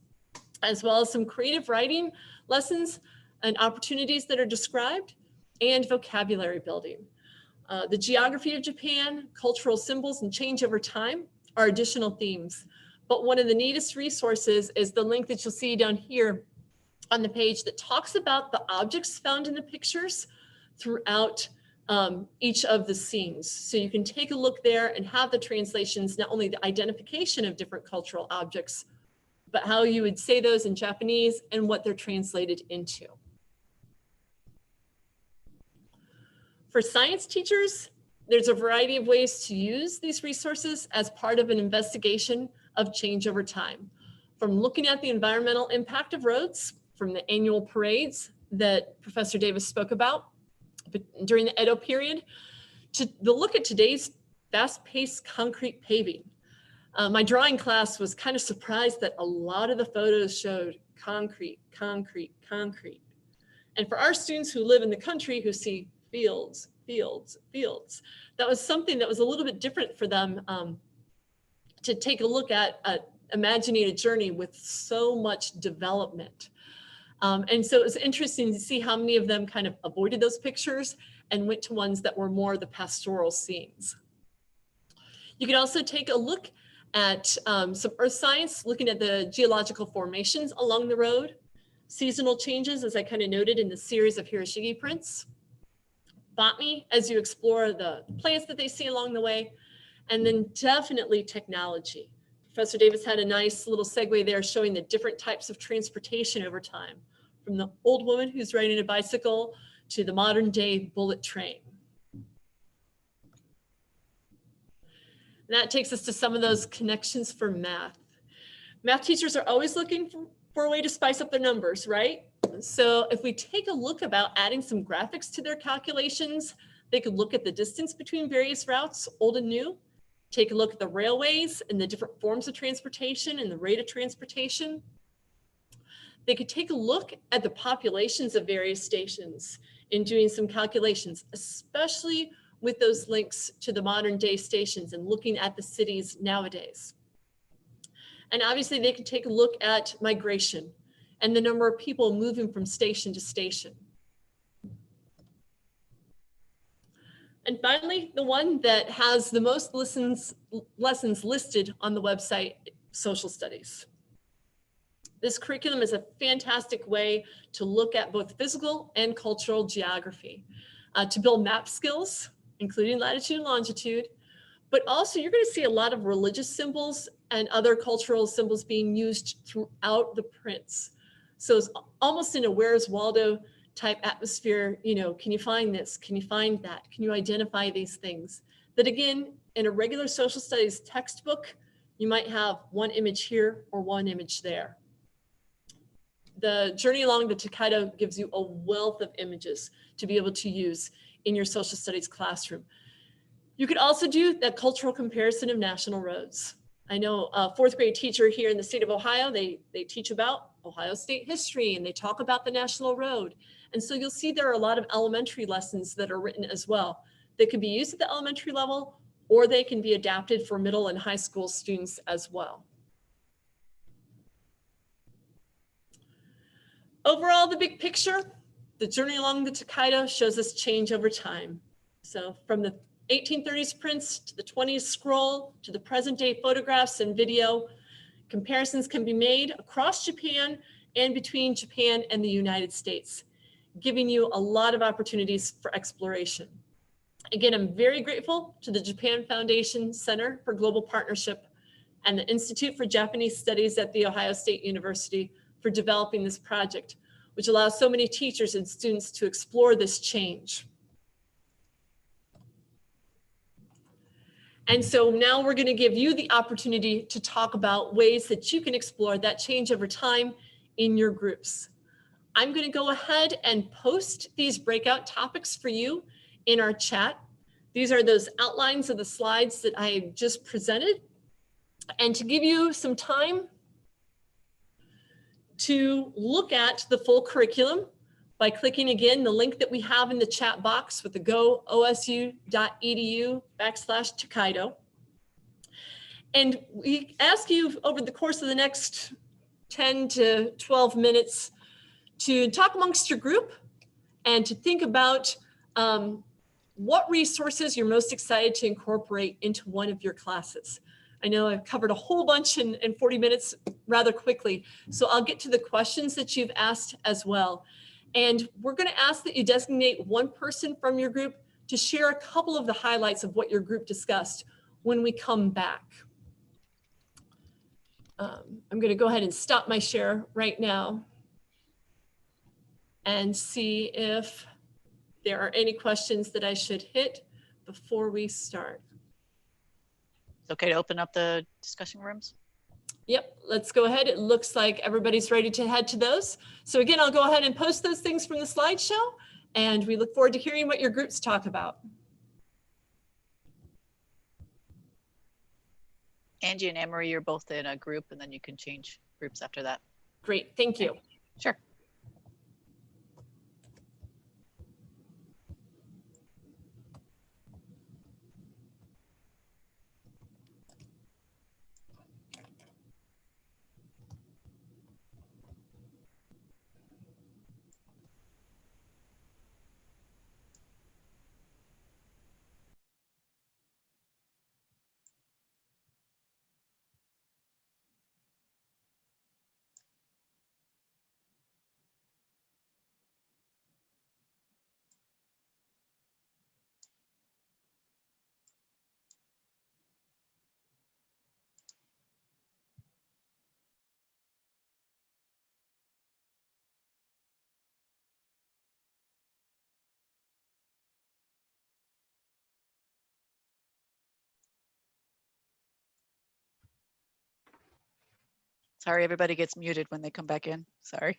as well as some creative writing lessons and opportunities that are described, and vocabulary building. The geography of Japan, cultural symbols, and change over time are additional themes. But one of the neatest resources is the link that you'll see down here on the page that talks about the objects found in the pictures throughout each of the scenes. So you can take a look there and have the translations, not only the identification of different cultural objects, but how you would say those in Japanese and what they're translated into. For science teachers, there's a variety of ways to use these resources as part of an investigation of change over time. From looking at the environmental impact of roads, from the annual parades that Professor Davis spoke about during the Edo period, to the look at today's fast-paced concrete paving. My drawing class was kind of surprised that a lot of the photos showed concrete, concrete, concrete. And for our students who live in the country who see fields, fields, fields, that was something that was a little bit different for them to take a look at imagining a journey with so much development. And so it was interesting to see how many of them kind of avoided those pictures and went to ones that were more the pastoral scenes. You could also take a look at some earth science, looking at the geological formations along the road, seasonal changes, as I kind of noted in the series of Hiroshige prints, botany, as you explore the plants that they see along the way, and then definitely technology. Professor Davis had a nice little segue there showing the different types of transportation over time, from the old woman who's riding a bicycle to the modern day bullet train. And that takes us to some of those connections for math. Math teachers are always looking for a way to spice up their numbers, right? So if we take a look about adding some graphics to their calculations, they could look at the distance between various routes, old and new, take a look at the railways and the different forms of transportation and the rate of transportation. They could take a look at the populations of various stations in doing some calculations, especially with those links to the modern day stations and looking at the cities nowadays. And obviously they could take a look at migration and the number of people moving from station to station. And finally, the one that has the most lessons listed on the website, social studies. This curriculum is a fantastic way to look at both physical and cultural geography, to build map skills, including latitude and longitude, but also you're going to see a lot of religious symbols and other cultural symbols being used throughout the prints. So it's almost in a Where's Waldo type atmosphere. You know, can you find this? Can you find that? Can you identify these things? That again, in a regular social studies textbook, you might have one image here or one image there. The Journey Along the Tokaido gives you a wealth of images to be able to use in your social studies classroom. You could also do that cultural comparison of national roads. I know a fourth grade teacher here in the state of Ohio, they teach about Ohio State history and they talk about the national road. And so you'll see there are a lot of elementary lessons that are written as well. They could be used at the elementary level or they can be adapted for middle and high school students as well. Overall, the big picture, the Journey Along the Tokaido shows us change over time. So from the 1830s prints to the 20s scroll to the present day photographs and video, comparisons can be made across Japan and between Japan and the United States, giving you a lot of opportunities for exploration. Again, I'm very grateful to the Japan Foundation Center for Global Partnership and the Institute for Japanese Studies at The Ohio State University for developing this project, which allows so many teachers and students to explore this change. And so now we're going to give you the opportunity to talk about ways that you can explore that change over time in your groups. I'm going to go ahead and post these breakout topics for you in our chat. These are those outlines of the slides that I just presented. And to give you some time to look at the full curriculum by clicking again the link that we have in the chat box with the go.osu.edu/Tokaido. And we ask you over the course of the next 10 to 12 minutes to talk amongst your group and to think about what resources you're most excited to incorporate into one of your classes. I know I've covered a whole bunch in 40 minutes rather quickly, so I'll get to the questions that you've asked as well. And we're going to ask that you designate one person from your group to share a couple of the highlights of what your group discussed when we come back. I'm going to go ahead and stop my share right now and see if there are any questions that I should hit before we start.
It's okay to open up the discussion rooms?
Yep, let's go ahead. It looks like everybody's ready to head to those. So again, I'll go ahead and post those things from the slideshow, and we look forward to hearing what your groups talk about.
Angie and Anne-Marie, you're both in a group, and then you can change groups after that.
Great, thank you.
Sure. Sorry, everybody gets muted when they come back in. Sorry.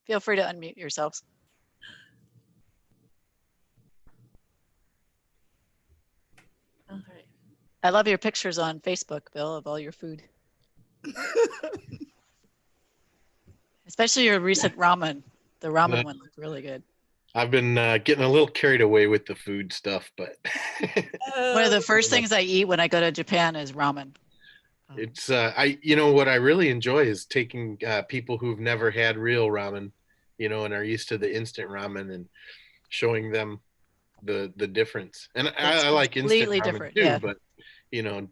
Feel free to unmute yourselves.
All right.
I love your pictures on Facebook, Bill, of all your food. Especially your recent ramen. The ramen one looked really good.
I've been getting a little carried away with the food stuff, but
One of the first things I eat when I go to Japan is ramen.
it's what I really enjoy is taking people who've never had real ramen, and are used to the instant ramen and showing them the difference. And I like instant
completely
ramen
different,
too,
yeah.
but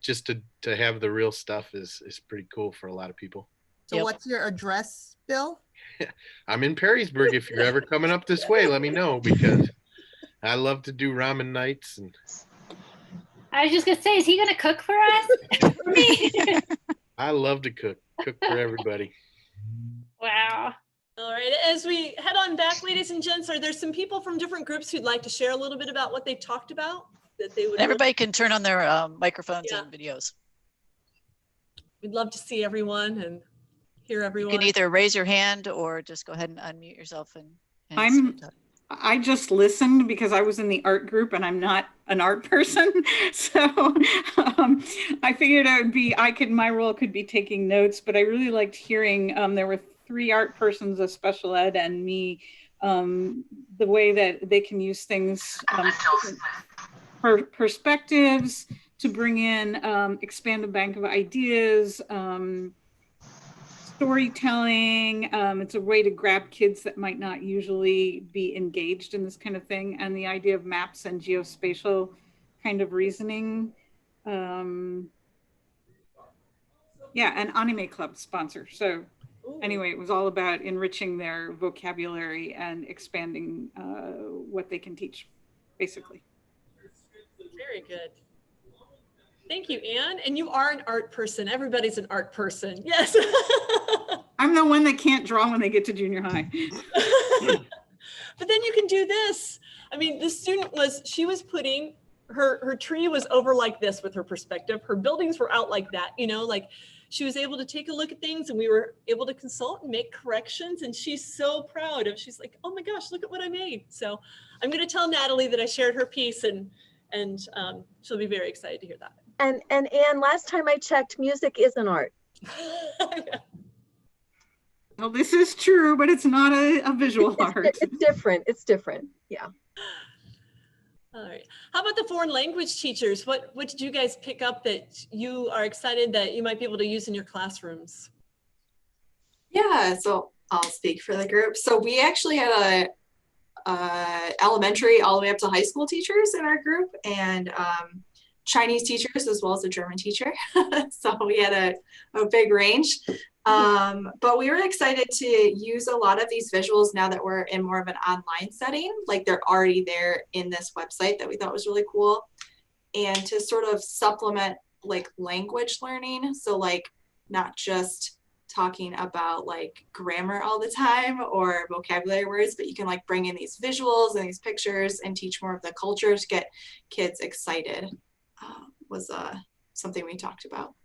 just to have the real stuff is pretty cool for a lot of people.
So
Yep.
what's your address, Bill?
I'm in Perrysburg. If you're ever coming up this way, let me know, because I love to do ramen nights. And
I was just gonna say, is he gonna cook for us? For me?
I love to cook for everybody.
Wow.
All right, as we head on back, ladies and gents, are there some people from different groups who'd like to share a little bit about what they talked about that they would?
Everybody can turn on their microphones
Yeah.
and videos.
We'd love to see everyone and hear
You
everyone.
can either raise your hand or just go ahead and unmute yourself and
I just listened because I was in the art group and I'm not an art person. So I figured my role could be taking notes, but I really liked hearing, there were 3 art persons of special ed and me, the way that they can use things, perspectives to bring in, expand the bank of ideas, storytelling. It's a way to grab kids that might not usually be engaged in this kind of thing. And the idea of maps and geospatial kind of reasoning. An anime club sponsor. So anyway, it was all about enriching their vocabulary and expanding what they can teach, basically.
Very good. Thank you, Anne. And you are an art person. Everybody's an art person. Yes.
I'm the one that can't draw when they get to junior high.
But then you can do this. I mean, this student she was putting, her tree was over like this with her perspective. Her buildings were out like that, like she was able to take a look at things and we were able to consult and make corrections. And she's so proud she's like, oh my gosh, look at what I made. So I'm going to tell Natalie that I shared her piece and she'll be very excited to hear that.
And Anne, last time I checked, music is an art.
Well, this is true, but it's not a visual art.
It's different. It's different. Yeah.
All right. How about the foreign language teachers? What did you guys pick up that you are excited that you might be able to use in your classrooms?
Yeah, so I'll speak for the group. So we actually had elementary all the way up to high school teachers in our group, and Chinese teachers as well as a German teacher. So we had a big range. But we were excited to use a lot of these visuals now that we're in more of an online setting, like they're already there in this website that we thought was really cool, and to sort of supplement like language learning. So like not just talking about like grammar all the time or vocabulary words, but you can like bring in these visuals and these pictures and teach more of the culture to get kids excited. Was something we talked about.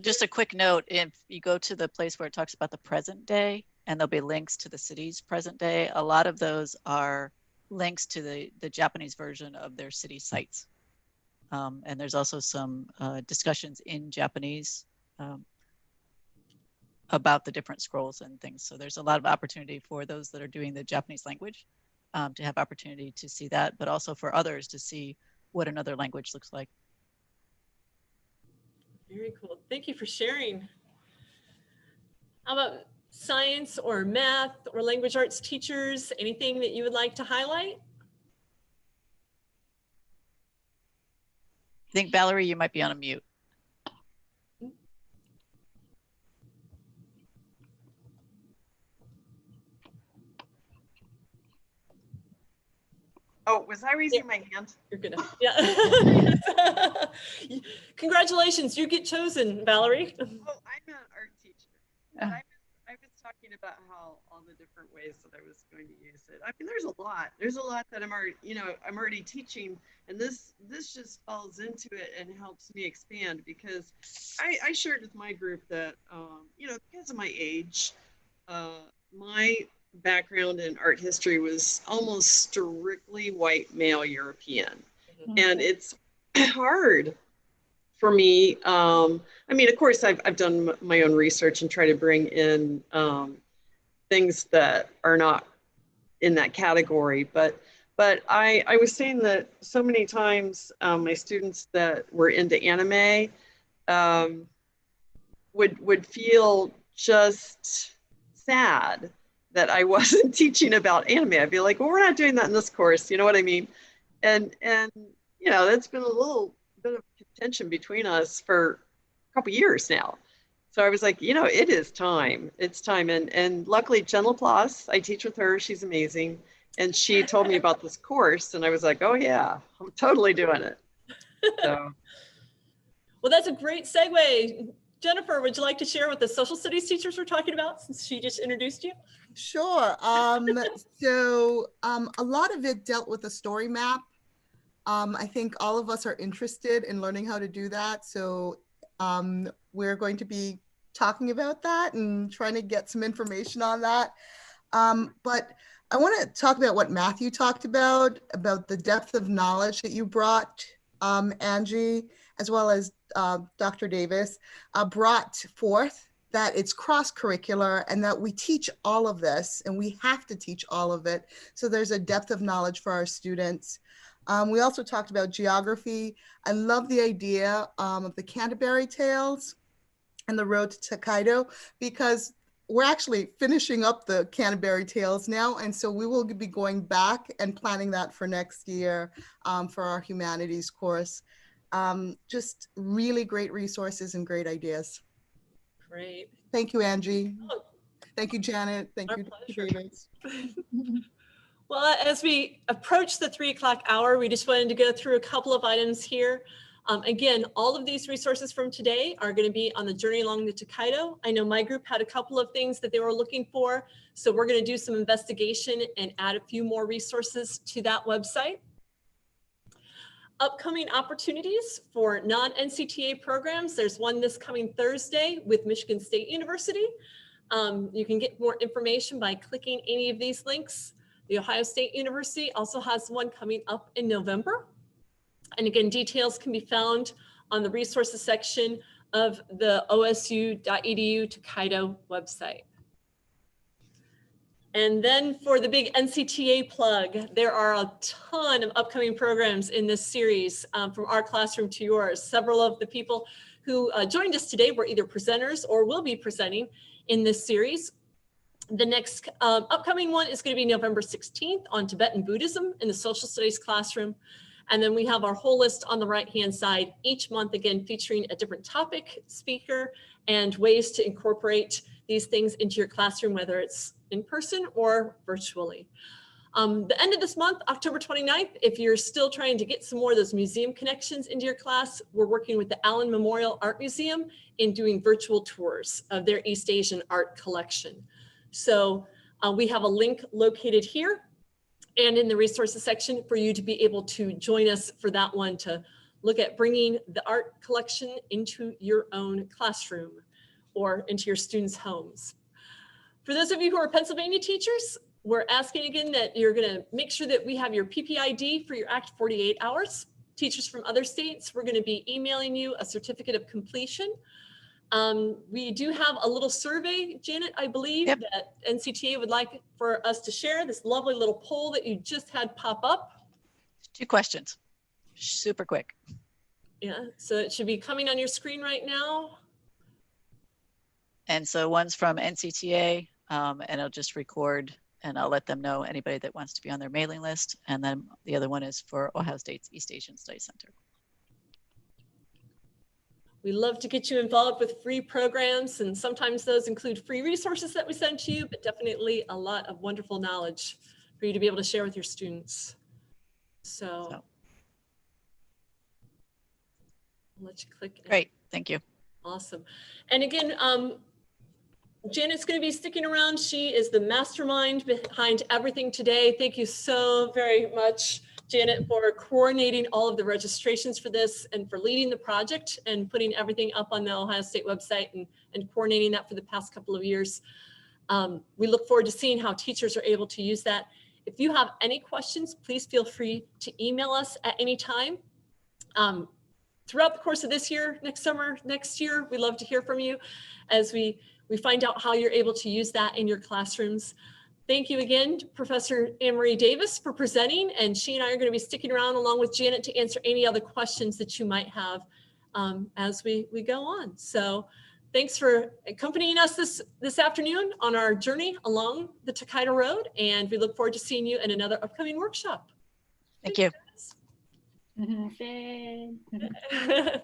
Just a quick note, if you go to the place where it talks about the present day, and there'll be links to the city's present day, a lot of those are links to the Japanese version of their city sites. And there's also some discussions in Japanese about the different scrolls and things. So there's a lot of opportunity for those that are doing the Japanese language to have opportunity to see that, but also for others to see what another language looks like.
Very cool. Thank you for sharing. How about science or math or language arts teachers? Anything that you would like to highlight?
I think, Valerie, you might be on a mute.
Oh, was I raising my hand?
You're good. Yeah. Congratulations, you get chosen, Valerie.
Oh, I'm an art teacher. And I was talking about how all the different ways that I was going to use it. I mean, there's a lot. There's a lot that I'm already teaching, and this just falls into it and helps me expand, because I shared with my group that because of my age, my background in art history was almost strictly white male European. And it's hard for me. I mean, of course, I've done my own research and try to bring in things that are not in that category. But I was saying that so many times my students that were into anime would feel just sad that I wasn't teaching about anime. I'd be like, well, we're not doing that in this course. You know what I mean? And you know, that's been a little bit of contention between us for a couple years now. So I was like, you know, it is time. It's time. And luckily, Jen LaPlace, I teach with her. She's amazing. And she told me about this course, and I was like, oh yeah, I'm totally doing it. So.
Well, that's a great segue. Jennifer, would you like to share what the social studies teachers were talking about since she just introduced you?
Sure. So a lot of it dealt with a story map. I think all of us are interested in learning how to do that. So we're going to be talking about that and trying to get some information on that. But I want to talk about what Matthew talked about the depth of knowledge that you brought, Angie, as well as Dr. Davis, brought forth, that it's cross-curricular and that we teach all of this and we have to teach all of it. So there's a depth of knowledge for our students. We also talked about geography. I love the idea of the Canterbury Tales and the road to Tokaido, because we're actually finishing up the Canterbury Tales now. And so we will be going back and planning that for next year for our humanities course. Just really great resources and great ideas.
Great.
Thank you, Angie.
Oh,
thank you, Janet. Thank
our
you,
pleasure.
Dr. Davis.
Well, as we approach the 3 o'clock hour, we just wanted to go through a couple of items here. Again, all of these resources from today are going to be on the journey along the Tokaido. I know my group had a couple of things that they were looking for, so we're going to do some investigation and add a few more resources to that website. Upcoming opportunities for non-NCTA programs. There's one this coming Thursday with Michigan State University. You can get more information by clicking any of these links. The Ohio State University also has one coming up in November. And again, details can be found on the resources section of the osu.edu Tokaido website. And then for the big NCTA plug, there are a ton of upcoming programs in this series from our classroom to yours. Several of the people who joined us today were either presenters or will be presenting in this series. The next upcoming one is going to be November 16th on Tibetan Buddhism in the social studies classroom. And then we have our whole list on the right-hand side each month, again, featuring a different topic, speaker, and ways to incorporate these things into your classroom, whether it's in person or virtually. The end of this month, October 29th, if you're still trying to get some more of those museum connections into your class, we're working with the Allen Memorial Art Museum in doing virtual tours of their East Asian art collection. So we have a link located here and in the resources section for you to be able to join us for that one, to look at bringing the art collection into your own classroom or into your students' homes. For those of you who are Pennsylvania teachers, we're asking again that you're going to make sure that we have your PPID for your Act 48 hours. Teachers from other states, we're going to be emailing you a certificate of completion. We do have a little survey, Janet, I believe,
Yep.
that NCTA would like for us to share, this lovely little poll that you just had pop up.
2 questions, super quick.
Yeah, so it should be coming on your screen right now.
And so one's from NCTA, and I'll just record and I'll let them know, anybody that wants to be on their mailing list. And then the other one is for Ohio State's East Asian Studies Center.
We love to get you involved with free programs, and sometimes those include free resources that we send to you, but definitely a lot of wonderful knowledge for you to be able to share with your students. So I'll let you click.
Great, thank you.
Awesome. And again, Janet's going to be sticking around. She is the mastermind behind everything today. Thank you so very much, Janet, for coordinating all of the registrations for this and for leading the project and putting everything up on the Ohio State website and coordinating that for the past couple of years. We look forward to seeing how teachers are able to use that. If you have any questions, please feel free to email us at any time. Throughout the course of this year, next summer, next year, we love to hear from you as we find out how you're able to use that in your classrooms. Thank you again, Professor Anne-Marie Davis, for presenting, and she and I are going to be sticking around along with Janet to answer any other questions that you might have as we go on. So thanks for accompanying us this afternoon on our journey along the Tokaido Road, and we look forward to seeing you in another upcoming workshop.
Thank you.
Good.